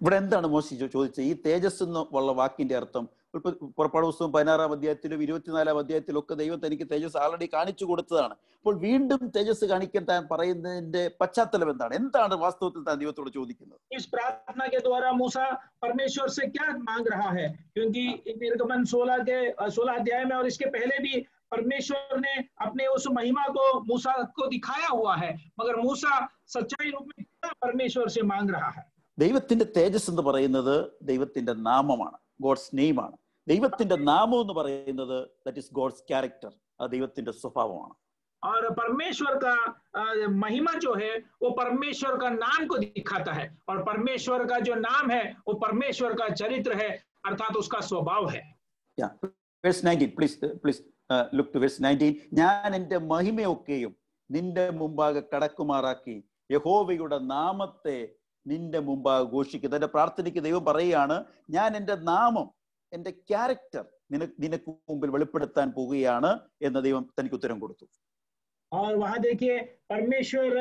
ഇവിടെ എന്താണ് മോശ ചോദിച്ചത്? ഈ തേജസ് എന്നുള്ള വാക്കിന്റെ അർത്ഥം പുറപ്പാട് പുസ്തകം 16-ാം അധ്യായത്തിലും 24-ാം അധ്യായത്തിലും ഒക്കെ ദൈവം തനിക്ക് തേജസ് ആൾറെഡി കാണിച്ചു കൊടുത്തതാണ്. അപ്പോൾ വീണ്ടും തേജസ് കാണിക്കാൻ താൻ പറയുന്നതിന്റെ പശ്ചാത്തലം എന്താണ് വാസ്തവത്തിൽ താൻ ദൈവത്തോട് ചോദിക്കുന്നത്? इस प्रार्थना के द्वारा मूसा परमेश्वर से क्या मांग रहा है? क्योंकि निर्गमन 16 अध्याय में और इसके पहले भी परमेश्वर ने अपने उस महिमा को मूसा को दिखाया हुआ है, मगर मूसा सच्चाई रूप में क्या परमेश्वर से मांग रहा है? ദൈവത്തിന്റെ തേജസ് എന്ന് പറയുന്നത് ദൈവത്തിന്റെ നാമമാണ്, ഗോഡ്സ് നെയിമാണ്. ദൈവത്തിന്റെ നാമം എന്ന് പറയുന്നത് ദാറ്റ് ഈസ് ഗോഡ്സ് ക്യാരക്ടർ, അത് ദൈവത്തിന്റെ സ്വഭാവമാണ്. और परमेश्वर का महिमा जो है वो परमेश्वर का नाम को दिखाता है, और परमेश्वर का जो नाम है वो परमेश्वर का चरित्र है, अर्थात उसका स्वभाव है. Verse 19, please look to verse 19. ഞാൻ എൻ്റെ മഹിമയൊക്കെയും നിന്റെ മുമ്പാകെ കടക്കുമാറാക്കി യഹോവയുടെ നാമത്തെ നിന്റെ മുമ്പാകെ ഘോഷിക്കുന്നു. എന്റെ പ്രാർത്ഥനയ്ക്ക് ദൈവം പറയുകയാണ്, ഞാൻ എൻ്റെ നാമം, എൻ്റെ ക്യാരക്ടർ നിനക്ക് മുമ്പിൽ വെളിപ്പെടുത്താൻ പോവുകയാണ് എന്ന് ദൈവം തനിക്ക് ഉത്തരം കൊടുത്തു. और वहां देखिए परमेश्वर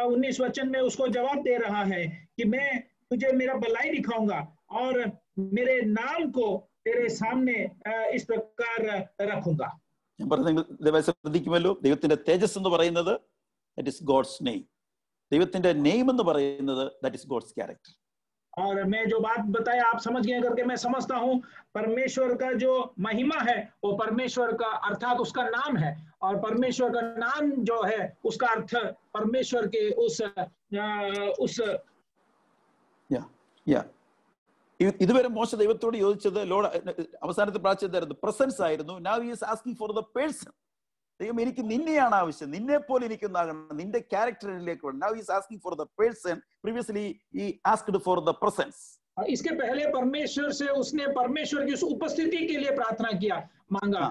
19 वचन में उसको जवाब दे रहा है कि मैं तुझे मेरा भलाई दिखाऊंगा और मेरे नाम को तेरे सामने इस प्रकार रखूंगा. ഞാൻ പറഞ്ഞത് ദയവായി ശ്രദ്ധിക്കുമല്ലോ. ദൈവത്തിന്റെ തേജസ് എന്ന് പറയുന്നത് ദാറ്റ് ഈസ് ഗോഡ്സ് നെയിം, ദൈവത്തിന്റെ നെയിം എന്ന് പറയുന്നത് ദാറ്റ് ഈസ് ഗോഡ്സ് ക്യാരക്ടർ. और मैं जो बात बताया आप समझ गए करके मैं समझता हूँ, परमेश्वर का जो महिमा है वो परमेश्वर का अर्थात उसका नाम है, और परमेश्वर का नाम जो है उसका अर्थ परमेश्वर के उस ഇതുവരെ മോശ ദൈവത്തോട് ചോദിച്ചത് ലോർഡ്, അവസാനത്തെ പ്രാർത്ഥന പ്രസൻസ് ആയിരുന്നു. Now he is asking for the person. ദൈവം എനിക്ക് നിന്നെയാണ് ആവശ്യം, നിന്നെ പോലെ എനിക്കൊന്നാകണം, നിന്റെ ക്യാരക്ടറിലേക്ക് വേണം. Now he is asking for the person. Previously he asked for the presence. इसके पहले परमेश्वर से उसने परमेश्वर की उस उपस्थिति के लिए प्रार्थना किया, मांगा.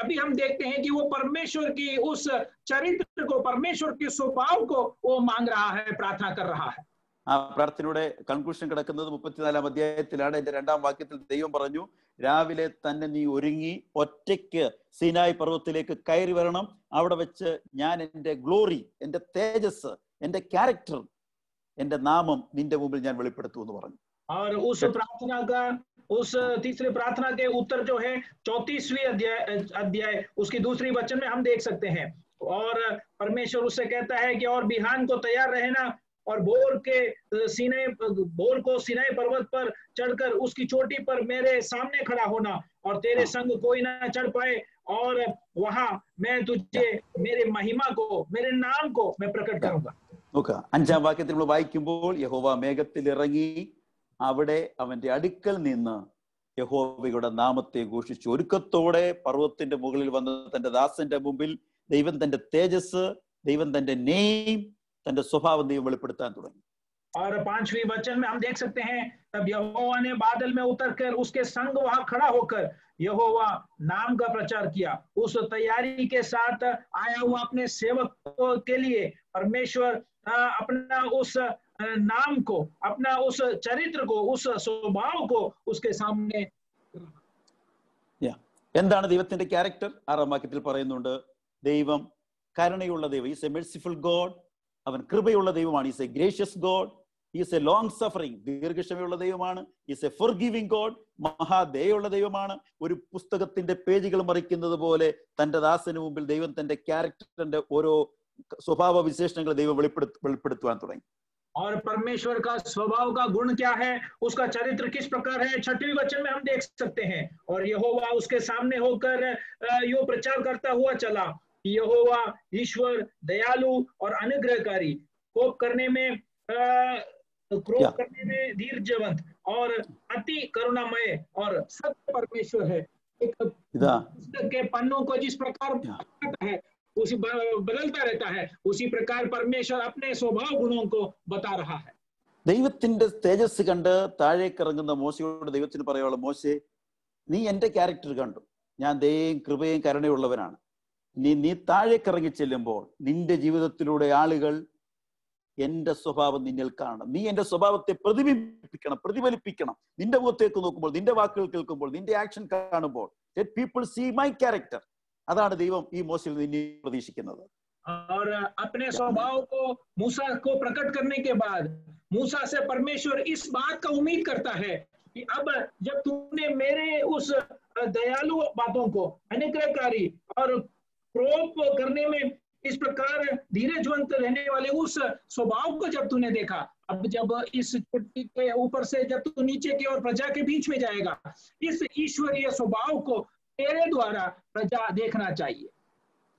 अभी हम देखते हैं कि वो परमेश्वर की उस चरित्र को, परमेश्वर के स्वभाव को वो मांग रहा है, प्रार्थना कर रहा है. ആ പ്രാർത്ഥനയുടെ കൺക്ലൂഷൻ കിടക്കുന്നത് 34-ാം അധ്യായത്തിലാണ്. എന്റെ 2-ാം വാക്യത്തിൽ ദൈവം പറഞ്ഞു, രാവിലെ തന്നെ നീ ഒരുങ്ങി ഒറ്റയ്ക്ക് സീനായി പർവ്വതത്തിലേക്ക് കയറി വരണം, അവിടെ വെച്ച് ഞാൻ എൻ്റെ ഗ്ലോറി, എൻ്റെ തേജസ്, എൻ്റെ ക്യാരക്ടർ, എൻ്റെ നാമം നിന്റെ മുമ്പിൽ ഞാൻ വെളിപ്പെടുത്തു എന്ന് പറഞ്ഞു. और उस प्रार्थना का, उस तीसरे प्रार्थना के उत्तर जो है 34वीं अध्याय उसकी दूसरी वचन में हम देख सकते हैं. और परमेश्वर उससे कहता है कि और बिहान को तैयार रहना और भोर को सीनाई पर्वत पर चढ़कर उसकी चोटी पर मेरे सामने खड़ा होना, और तेरे संग कोई ना चढ़ पाए, और वहां मैं तुझे मेरे महिमा को, मेरे नाम को मैं प्रकट करूंगा. 5-ാം വാക്യത്തിൽ നമ്മൾ വായിക്കുമ്പോൾ യഹോവ മേഘത്തിൽ ഇറങ്ങി അവിടെ അവന്റെ അടുക്കൽ നിന്ന് യഹോവയുടെ നാമത്തെ ഘോഷിച്ചു. ഒരുക്കത്തോടെ പർവ്വതത്തിന്റെ മുകളിൽ വന്ന തന്റെ ദാസന്റെ മുമ്പിൽ ദൈവം തന്റെ തേജസ്, ദൈവം തന്റെ നെയിം, തന്റെ സ്വഭാവം ദൈവം വെളിപ്പെടുത്താൻ തുടങ്ങി. और 5वीं वचन में हम देख सकते हैं, तब यहोवा ने बादल में उतरकर उसके संग वहां खड़ा होकर यहोवा नाम का प्रचार किया. उस तैयारी के साथ आया हुआ अपने सेवक के लिए परमेश्वर अपना उस नाम को, अपना उस चरित्र को, उस स्वभाव को उसके सामने. എന്താണ് ദൈവത്തിന്റെ ക്യാരക്ടർ? 6-ാം വാക്യത്തിൽ പറയുന്നുണ്ട്, ദൈവം കരുണയുള്ള ദൈവം. Is a merciful God. അവൻ കൃപയുള്ള ദൈവമാണ്. Is a gracious God. Is a long suffering, ദീർഘക്ഷമയുള്ള ദൈവമാണ്. ഈസ് എ ഫോർഗിവിംഗ് ഗോഡ്, മഹാദയുള്ള ദൈവമാണ്. ഒരു പുസ്തകത്തിന്റെ പേജുകൾ മറിക്കുന്നത് പോലെ തന്റെ ദാസന് മുമ്പിൽ ദൈവം തന്റെ ക്യാരക്ടറിന്റെ ഓരോ സ്വഭാവ വിശേഷണങ്ങൾ ദൈവം വെളിപ്പെടുത്തുവാൻ തുടങ്ങി. और परमेश्वर का स्वभाव का गुण क्या है, उसका चरित्र किस प्रकार है, 6वें वचन में हम देख सकते हैं. और यहोवा उसके सामने होकर यो प्रचार करता हुआ चला, यहोवा ईश्वर दयालु और अनुग्रहकारी, क्रोध करने में धीरजवंत और अति करुणामय और सत्य परमेश्वर है. एक पुस्तक के पन्नों को जिस प्रकार है उसी बदलता रहता है, उसी प्रकार परमेश्वर अपने स्वभाव गुणों को बता रहा है. ദൈവത്തിന്റെ തേജസ് കണ്ട് താഴേക്ക് ഇറങ്ങുന്ന മോശയോട് ദൈവത്തിന് പറയാനുള്ള, മോശെ നീ എന്റെ ക്യാരക്ടർ കണ്ടു, ഞാൻ ദയയും കൃപയും കരുണയുള്ളവനാണ്. നീ താഴേക്ക് ഇറങ്ങി ചെല്ലുമ്പോൾ നിന്റെ ജീവിതത്തിലൂടെ ആളുകൾ എന്റെ സ്വഭാവം നിന്നിൽ കാണണം. നീ എന്റെ സ്വഭാവത്തെ പ്രതിഫലിപ്പിക്കണം. നിന്റെ മുഖത്തേക്ക് നോക്കുമ്പോൾ, നിന്റെ വാക്കുകൾ കേൾക്കുമ്പോൾ, നിന്റെ ആക്ഷൻ കാണുമ്പോൾ, let people see my character. അതാണ് ദൈവം ഈ മോശയിൽ നിന്ന് പ്രതീക്ഷിക്കുന്നത്. और अपने स्वभाव को मूसा को प्रकट करने के बाद मूसा से परमेश्वर इस बात का उम्मीद करता है कि अब जब तूने मेरे उस दयालु बातों को, अनुग्रहकारी और क्रोध करने में इस प्रकार धीरे ज्वलंत रहने वाले उस स्वभाव को जब तूने देखा, अब जब इस चोटी के ऊपर से जब तू नीचे की ओर प्रजा के बीच में जाएगा, इस ईश्वरीय स्वभाव को तेरे द्वारा प्रजा देखना चाहिए।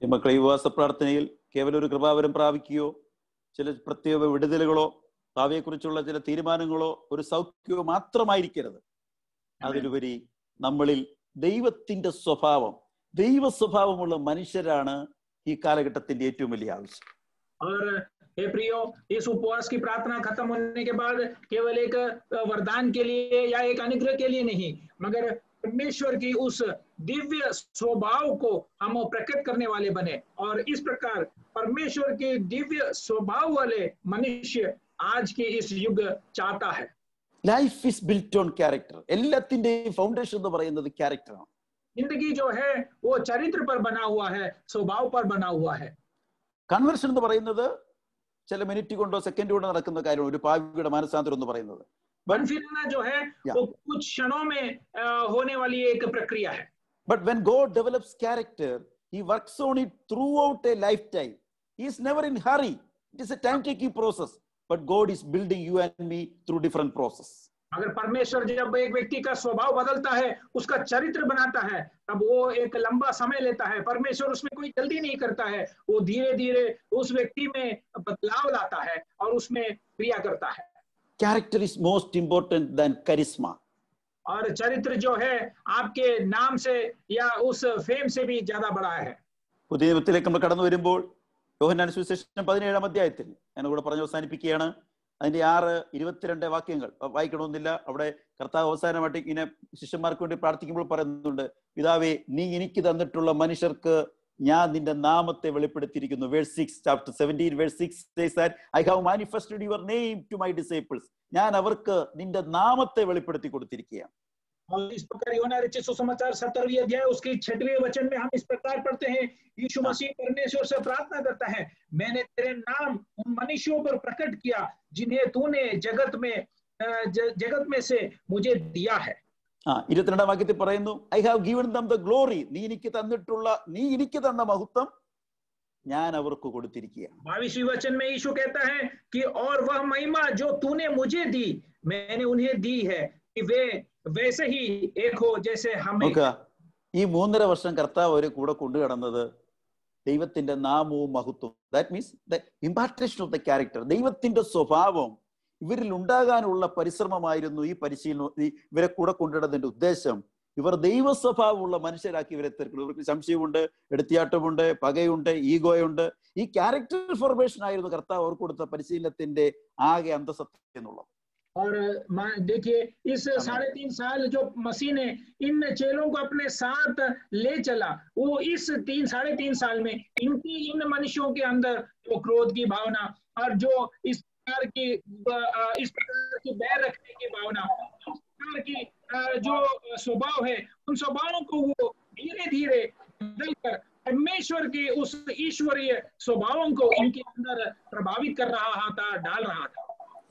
മക്കളെ ഈ ഉപവാസ പ്രാർത്ഥനയിൽ കേവലം ഒരു കൃപാവരം പ്രാപിക്കുകയോ ചില പ്രത്യേക വിടുതലുകളോ ഭാവിയെക്കുറിച്ചുള്ള ചില തീരുമാനങ്ങളോ ഒരു സൗഖ്യമോ മാത്രമായിരിക്കരുത്. അതിലുപരി നമ്മളിൽ ദൈവത്തിന്റെ സ്വഭാവം, ദൈവ സ്വഭാവമുള്ള മനുഷ്യരാണ് ഈ കാലഘട്ടത്തിന്റെ ഏറ്റവും വലിയ ആവശ്യം. और हे प्रियो, इस उपवास की प्रार्थना खत्म होने के बाद केवल एक वरदान के लिए या एक अनुग्रह के लिए नहीं, मगर परमेश्वर की उस दिव्य स्वभाव को हम प्रकट करने वाले बने। और इस प्रकार परमेश्वर के दिव्य स्वभाव वाले मनुष्य आज के इस युग चाहता है। Life is built on character. എല്ലാത്തിന്റെയും ഫൗണ്ടേഷൻ എന്ന് പറയുന്നത് ക്യാരക്ടറാണ്. जिंदगी जो है वो चरित्र पर बना हुआ है, स्वभाव पर बना हुआ है। കൺവേർഷൻ എന്ന് പറയുന്നത് ചില മിനിറ്റ് കൊണ്ടോ സെക്കൻഡ് കൊണ്ടോ നടക്കുന്ന കാര്യമാണ്. ഒരു പാപിയുടെ മാനസാന്തരം എന്ന് പറയുന്നത് मन फिरना जो है वो कुछ क्षणों में होने वाली एक प्रक्रिया है। But when God develops character, He works on it throughout a lifetime. He is never in hurry. It is a time-taking process. But God is building you and me through different process. अगर परमेश्वर जब एक व्यक्ति का स्वभाव बदलता है, उसका चरित्र बनाता है, तब वो एक लंबा समय लेता है। परमेश्वर उसमें कोई जल्दी नहीं करता है, वो धीरे धीरे उस व्यक्ति में बदलाव लाता है और उसमें क्रिया करता है। Character is most important than charisma. और चरित्र जो है आपके नाम से या उस फेम से भी ज्यादा बड़ा है। പുതിയ നിയമത്തിലേക്ക് നമ്മൾ കടന്നു വരുമ്പോൾ യോഹന്നാൻ സുവിശേഷം 17-ാം അധ്യായത്തിൽ ഞാൻ കൂടെ പറഞ്ഞ് അവസാനിപ്പിക്കുകയാണ്. അതിന്റെ 6-22 വാക്യങ്ങൾ വായിക്കണമെന്നില്ല. അവിടെ കർത്താവ് അവസാനമായിട്ട് ഇങ്ങനെ ശിഷ്യന്മാർക്ക് വേണ്ടി പ്രാർത്ഥിക്കുമ്പോൾ പറയുന്നുണ്ട്, പിതാവേ, നീ എനിക്ക് തന്നിട്ടുള്ള മനുഷ്യർക്ക് ഞാൻ നിന്റെ നാമത്തെ വെളിപ്പെടുത്തിയിരിക്കുന്നു. Verse 6, chapter 17, verse 6 says that I have manifested your name to my disciples. ഞാൻ അവർക്ക് നിന്റെ നാമത്തെ വെളിപ്പെടുത്തി കൊടുത്തിരിക്കുകയാണ്. और इस प्रकार यूहन्ना रचित सुसमाचार 17वें अध्याय उसके 6वें वचन में हम इस प्रकार पढ़ते हैं, यीशु मसीह परमेश्वर से प्रार्थना करता है, मैंने तेरे नाम उन मनुष्यों पर प्रकट किया जिन्हें तूने जगत में से मुझे दिया है। 22-ാം വാക്യത്തിൽ പറയുന്നു, I have given them the glory. നീ എനിക്ക് തന്ന മഹത്വം ഞാൻ അവർക്ക് കൊടുത്തിരിക്കുകയാണ്. 22वें वचन में यीशु कहता है कि और वह महिमा जो तूने मुझे दी, मैंने उन्हें दी है कि वे वैसे ही एक हो जैसे हमें। ഈ 3.5 വർഷം കർത്താവ് അവരെ കൂടെ കൊണ്ടുകടന്നത് ദൈവത്തിന്റെ നാമവും മഹത്വവും, that means the impartation of the character, ദൈവത്തിന്റെ സ്വഭാവം ഇവരിൽ ഉണ്ടാകാനുള്ള പരിശ്രമമായിരുന്നു. ഈ പരിശീലനം ഇവരെ കൂടെ കൊണ്ടുവരുന്നതിന്റെ ഉദ്ദേശം ഇവർ ദൈവ സ്വഭാവമുള്ള മനുഷ്യരാക്കി ഇവരെ തീർക്കണം. ഇവർക്ക് സംശയമുണ്ട്, എടുത്തിയാട്ടമുണ്ട്, പകയുണ്ട്, ഈഗോയുണ്ട്. ഈ ക്യാരക്ടർ ഫോർമേഷൻ ആയിരുന്നു കർത്താവ് അവർക്ക് കൊടുത്ത പരിശീലനത്തിന്റെ ആകെ അന്തസത്ത എന്നുള്ളത്. और देखिए, इस 3.5 साल जो मसीह ने इन चेलों को अपने साथ ले चला, वो इस 3.5 साल में इन मनुष्यों के अंदर जो क्रोध की भावना और जो इस प्रकार की बैर रखने की भावना, इस प्रकार की जो स्वभाव है, उन स्वभावों को वो धीरे धीरे बदलकर परमेश्वर के उस ईश्वरीय स्वभावों को इनके अंदर प्रभावित कर रहा था, डाल रहा था।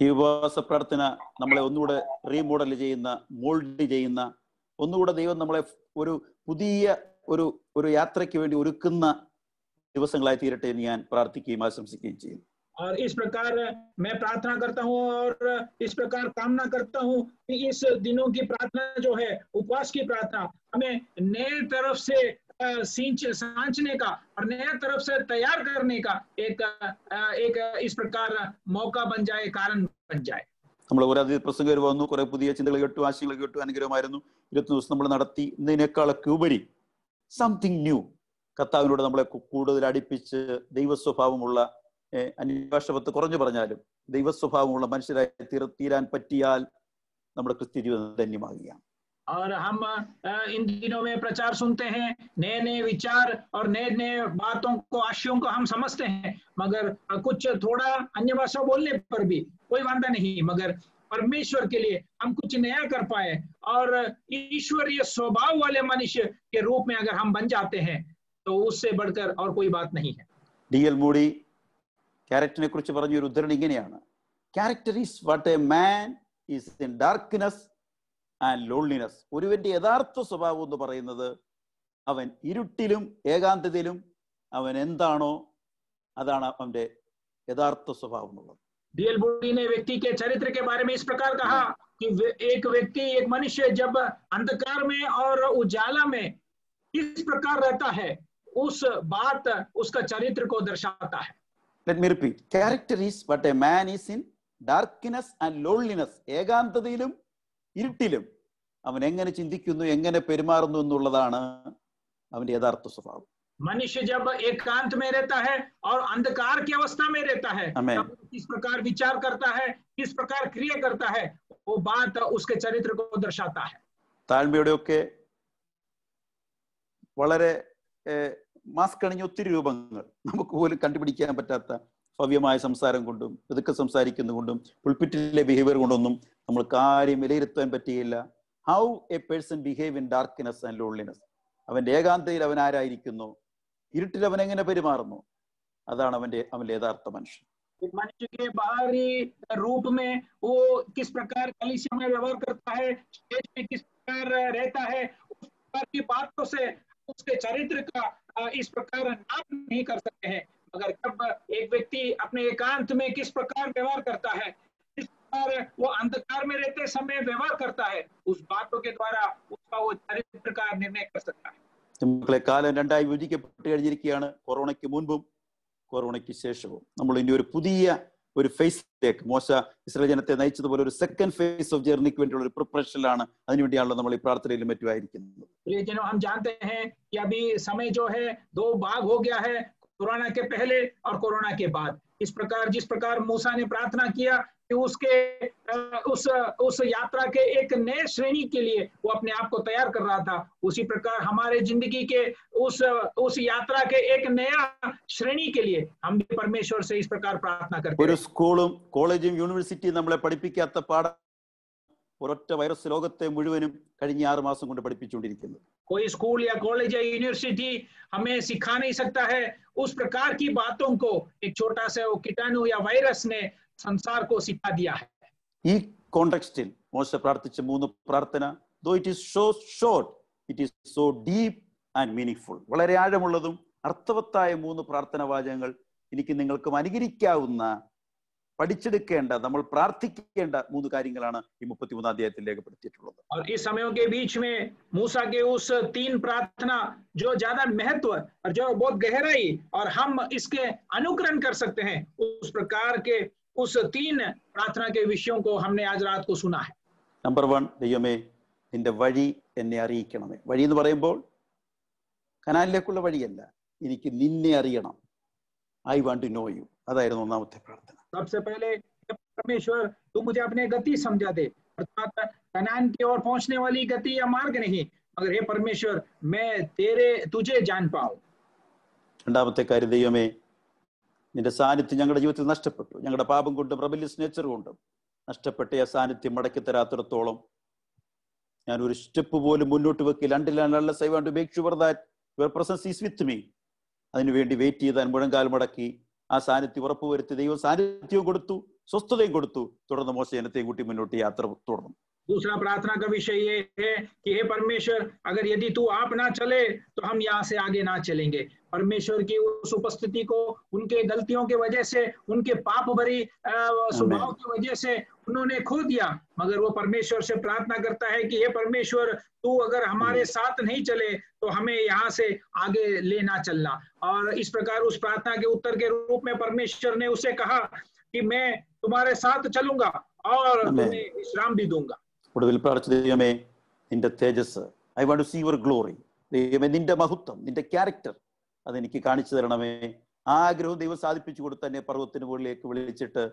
ഈ ഉപവാസ പ്രാർത്ഥന നമ്മളെ ഒന്നുകൂടെ റീമോഡൽ ചെയ്യുന്ന, മോൾഡ് ചെയ്യുന്ന, ഒന്നുകൂടെ ദൈവം നമ്മളെ ഒരു പുതിയ ഒരു യാത്രയ്ക്ക് വേണ്ടി ഒരുക്കുന്ന ദിവസങ്ങളായി തീരട്ടെ എന്ന് ഞാൻ പ്രാർത്ഥിക്കുകയും ആശംസിക്കുകയും ചെയ്യും. और इस प्रकार मैं प्रार्थना करता हूँ और इस प्रकार कामना करता हूँ कि इस दिनों की प्रार्थना जो है, उपवास की प्रार्थना, हमें नए तरफ से सांचने का और नया तरफ से तैयार करने का एक इस प्रकार मौका बन जाए, कारण बन जाए. നമ്മൾ ഓരോ പ്രസംഗം വന്നു, കുറെ പുതിയ ചിന്തകൾ കേട്ടു, ആശയങ്ങൾ കേട്ടു, അനുഗ്രഹമായിരുന്നു. 20 ദിവസം നമ്മൾ നടത്തി. ഇതിനേക്കാളൊക്കെ ഉപരി സംതിങ് ന്യൂ, കർത്താവിനോട് നമ്മളെ കൂടുതൽ അടുപ്പിച്ച് ദൈവ സ്വഭാവമുള്ള, അന്യഭാഷപത്ത് കുറഞ്ഞു പറഞ്ഞാലും ദൈവ സ്വഭാവമുള്ള മനുഷ്യരായി തീരാൻ പറ്റിയാൽ നമ്മുടെ ക്രിസ്ത്യ ജീവിതം ധന്യമാകുകയാണ്. और हम इन दिनों में प्रचार सुनते हैं, नए नए विचार और नए नए बातों को, आशयों को हम समझते हैं, मगर कुछ थोड़ा अन्य भाषा बोलने पर भी कोई वांदा नहीं, मगर परमेश्वर के लिए हम कुछ नया कर पाए और ईश्वरीय स्वभाव वाले मनुष्य के रूप में अगर हम बन जाते हैं तो उससे बढ़कर और कोई बात नहीं है. D.L. മൂഡി ക്യാരക്ടറിനെ കുറിച്ച് പറഞ്ഞ ഒരു ഉദ്ധരണി ഇങ്ങനെയാണ്: character is what a man is in darkness and loneliness. ഒരുവന്റെ യഥാർത്ഥ സ്വഭാവം എന്ന് പറയുന്നത് അവൻ ഇരുട്ടിലും ഏകാന്തതയിലും അവൻ എന്താണോ അതാണ് അവന്റെ യഥാർത്ഥ സ്വഭാവം എന്നുള്ളത്. डीएल बूटी ने व्यक्ति के चरित्र के बारे में इस प्रकार कहा कि एक व्यक्ति, एक मनुष्य जब अंधकार में और उजाला में किस प्रकार रहता है, उस बात उसका चरित्र को दर्शाता है. Let me repeat. Character is what a man is in darkness and loneliness. ഏകാന്തതയിലും ഇരുട്ടിലും അവൻ എങ്ങനെ ചിന്തിക്കുന്നു, എങ്ങനെ പെരുമാറുന്നു എന്നുള്ളതാണ് അവന്റെ യഥാർത്ഥ സ്വഭാവം. मनुष्य जब एकांत में रहता है और अंधकार की अवस्था में रहता है, तब किस प्रकार विचार करता है, किस प्रकार क्रिया करता है, वो बात उसके चरित्र को दर्शाता है. താഴ്മയുടെയൊക്കെ വളരെ മാസ്ക് അണിഞ്ഞ ഒത്തിരി രൂപങ്ങൾ നമുക്ക് പോലും കണ്ടുപിടിക്കാൻ പറ്റാത്ത ഭവ്യമായ സംസാരം കൊണ്ടും ഇതൊക്കെ സംസാരിക്കുന്നതുകൊണ്ടും പുൾപിറ്റിലെ ബിഹേവിയർ കൊണ്ടൊന്നും നമ്മൾ കാര്യം വിലയിരുത്താൻ പറ്റുകയില്ല. How A person behave in darkness and loneliness. അവന്റെ ഏകാന്തയിൽ അവൻ ആരായിരിക്കുന്നു, ഇരുട്ടിൽ അവൻ എങ്ങനെ പെരുമാറുന്നു, അതാണ് അവന്റെ യഥാർത്ഥ മനുഷ്യൻ. मनुष्य के बाहरी रूप में वो किस प्रकार कलीसिया में व्यवहार करता है, स्टेज में किस प्रकार रहता है, उस प्रकार की बातों से उसके चरित्र का इस प्रकार नाप नहीं कर सकते हैं. मगर जब एक व्यक्ति अपने एकांत में किस प्रकार व्यवहार करता है, किस प्रकार वो अंधकार में रहते समय व्यवहार करता है, उस बातों के द्वारा उसका वो चरित्र का निर्णय कर सकता है. നമ്മളെ കാലം രണ്ടായി വിഭജിക്കപ്പെട്ട് കഴിഞ്ഞിരിക്കുകയാണ്. കൊറോണയ്ക്ക് മുൻപും കൊറോണയ്ക്ക് ശേഷവും നമ്മൾ ഇനി ഒരു പുതിയ ഒരു ഫേസിലേക്ക് മോശ ഇസ്രായേൽ ജനത്തെ നയിച്ചതുപോലെ ഒരു സെക്കൻഡ് ഫേസ് ഓഫ് ജേർണിക്ക് വേണ്ടിയുള്ള ഒരു പ്രിപ്പറേഷനിലാണ്. അതിനുവേണ്ടിയാണല്ലോ നമ്മൾ ഈ പ്രാർത്ഥനയിലും മറ്റുമായിരിക്കുന്നത്. प्रियजनों, हम जानते हैं कि अभी समय जो है दो भाग हो गया है, कोरोना के पहले और कोरोना के बाद. इस प्रकार जिस प्रकार मूसा ने प्रार्थना किया कि उसके उस यात्रा के एक नए श्रेणी के लिए वो अपने आप को तैयार कर रहा था, उसी प्रकार हमारे जिंदगी के उस यात्रा के एक नया श्रेणी के लिए हम भी परमेश्वर से इस प्रकार प्रार्थना करते हैं. ഒരു സ്കൂളും കോളേജും യൂണിവേഴ്സിറ്റിയും നമ്മളെ പഠിപ്പിക്കാത്ത പാഠം ഒരൊറ്റ വൈറസ് ലോകത്തെ മുഴുവനും കഴിഞ്ഞ 6 മാസം കൊണ്ട് പഠിപ്പിച്ചുകൊണ്ടിരിക്കുന്നത്. कोई स्कूल या कॉलेज या यूनिवर्सिटी हमें सिखा नहीं सकता है उस प्रकार की बातों को एक छोटा सा वो कीटाणु या वायरस ने संसार को सिखा दिया है. ഈ കോണ്ടെക്സ്റ്റിൽ മോശ പ്രാർത്ഥിച്ച 3 പ്രാർത്ഥന, though it is so short, it is so deep and meaningful. വളരെ ആഴമുള്ളതും അർത്ഥവത്തായ 3 പ്രാർത്ഥന വാചകങ്ങൾ എനിക്ക് നിങ്ങൾക്കും അനുകരിക്കാവുന്ന, പഠിച്ചെടുക്കേണ്ട, നമ്മൾ പ്രാർത്ഥിക്കേണ്ട 3 കാര്യങ്ങളാണ് ഈ 33 അധ്യായത്തിൽ രേഖപ്പെടുത്തിയിട്ടുള്ളത്. और इस समयों के बीच में मूसा के उस 3 प्रार्थना जो ज्यादा महत्व और जो बहुत गहराई और हम इसके अनुकरण कर सकते हैं, उस प्रकार के उस 3 प्रार्थना के विषयों को हमने आज रात को सुना है. നമ്പർ 1, ദൈവമേ നിന്റെ വഴി എന്നെ അറിയിക്കണമേ. വഴി എന്ന് പറയുമ്പോൾ കനാനിലേക്കുള്ള വഴിയല്ല, എനിക്ക് നിന്നെ അറിയണം. I want to know you. അതായിരുന്നു ഒന്നാമത്തെ പ്രാർത്ഥന. सबसे पहले परमेश्वर तू मुझे अपने गति समझा दे, अर्थात कनान की ओर पहुंचने वाली गति या मार्ग नहीं, मगर हे परमेश्वर मैं तुझे जान पाऊं. രണ്ടാമത്തെ കാര്യം, ദൈവമേ നിന്റെ സാന്നിധ്യം ഞങ്ങളുടെ ജീവിതത്തിൽ നഷ്ടപ്പെട്ടു. ഞങ്ങളുടെ പാപം കൊണ്ടും റെബല്യസ് നേച്ചർ കൊണ്ടും നഷ്ടപ്പെട്ട ആ സാന്നിധ്യം മടക്കി തരാത്തിടത്തോളം ഞാൻ ഒരു സ്റ്റെപ്പ് പോലും മുന്നോട്ട് വെക്കില്ല. unless I want to make sure that your presence is with me. അതിനുവേണ്ടി വെയിറ്റ് ചെയ്താൽ മുഴങ്കാൽ മടക്കി ആ സാന്നിധ്യം ഉറപ്പുവരുത്തി ദൈവം സാന്നിധ്യവും കൊടുത്തു, സ്വസ്ഥതയും കൊടുത്തു. തുടർന്ന് മോശ ജനത്തെയും കൂട്ടി മുന്നോട്ട് യാത്ര തുടർന്നു. दूसरा प्रार्थना का विषय ये है कि हे परमेश्वर, अगर यदि तू आप ना चले तो हम यहाँ से आगे ना चलेंगे. परमेश्वर की उस उपस्थिति को उनके गलतियों की वजह से, उनके पाप भरी स्वभाव की वजह से उन्होंने खो दिया, मगर वो परमेश्वर से प्रार्थना करता है कि हे परमेश्वर तू अगर हमारे साथ नहीं चले तो हमें यहाँ से आगे लेना चलना. और इस प्रकार उस प्रार्थना के उत्तर के रूप में परमेश्वर ने उसे कहा कि मैं तुम्हारे साथ चलूंगा और तुम्हें विश्राम भी दूंगा. ഒടുവിൽ പ്രാർത്ഥിച്ച ദൈവമേ നിന്റെ തേജസ്, I want to see your glory. ദൈവമേ നിന്റെ മഹത്വം, നിന്റെ ക്യാരക്ടർ അതെനിക്ക് കാണിച്ചു തരണമേ. ആഗ്രഹവും ദൈവം സാധിപ്പിച്ചു കൊടുത്ത് തന്നെ പർവ്വതത്തിന് മുകളിലേക്ക് വിളിച്ചിട്ട്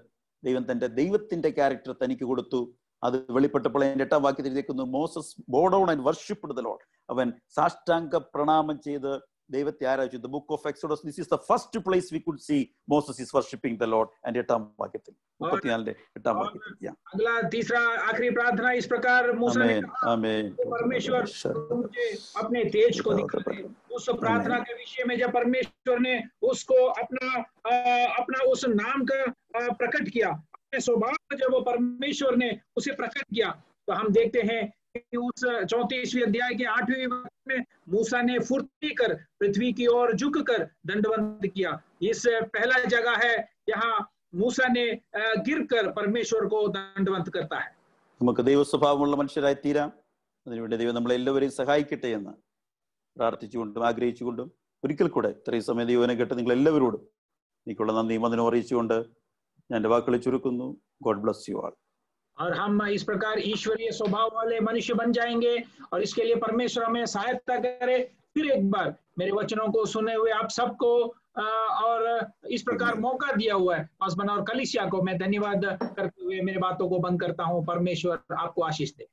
ദൈവത്തിന്റെ ക്യാരക്ടർ തനിക്ക് കൊടുത്തു. അത് വെളിപ്പെട്ടപ്പോൾ 8-ാം വാക്യത്തിലേക്കുന്നു, മോസസ് ബോ ഡൗൺ ആൻഡ് വർഷിപ്പ്ഡ് ദ ലോർഡ്. അവൻ സാഷ്ടാംഗ പ്രണാമം ചെയ്ത് ദൈവത്തെ ആരാധിച്ചു. The book of Exodus, this is the first place we could see Moses is worshiping the Lord. and 8-ാം വാക്യത്തിൽ 34-8-ാം വാക്യത്തിൽ अगला तीसरा आखिरी प्रार्थना इस प्रकार मूसा ने कहा, परमेश्वर मुझे अपने तेज को दिखा दे. उस प्रार्थना के विषय में जब परमेश्वर ने उसको अपना उस नाम का प्रकट किया, अपने स्वभाव जब वो परमेश्वर ने उसे प्रकट किया, तो हम देखते हैं उस 34वें अध्याय के 8वें वचन में मूसा ने फुर्ती कर पृथ्वी की ओर झुककर दंडवत किया। इस पहला जगह है यहाँ मूसा ने गिरकर परमेश्वर को दंडवत करता है। നമുക്ക് ദൈവസ്വഭാവമുള്ള മനുഷ്യരായി തീരാം. അതിനുവേണ്ടി ദൈവം നമ്മളെല്ലാവരെയും സഹായിക്കട്ടെ എന്ന് പ്രാർത്ഥിച്ചുകൊണ്ടും ആഗ്രഹിച്ചുകൊണ്ടും ഒരിക്കൽ കൂടെ ഇത്രയും സമയം ദൈവനെ കേട്ട് നിങ്ങൾ എല്ലാവരോടും എനിക്കുള്ള നന്ദിയും അതിനും അറിയിച്ചുകൊണ്ട് ഞാൻ എൻ്റെ വാക്കുകളെ ചുരുക്കുന്നു. God bless you all. और हम इस प्रकार ईश्वरीय स्वभाव वाले मनुष्य बन जाएंगे और इसके लिए परमेश्वर हमें सहायता करे। फिर एक बार मेरे वचनों को सुने हुए आप सबको और इस प्रकार मौका दिया हुआ है पासवान और कलीसिया को मैं धन्यवाद करते हुए मेरे बातों को बंद करता हूँ। परमेश्वर आपको आशीष दे।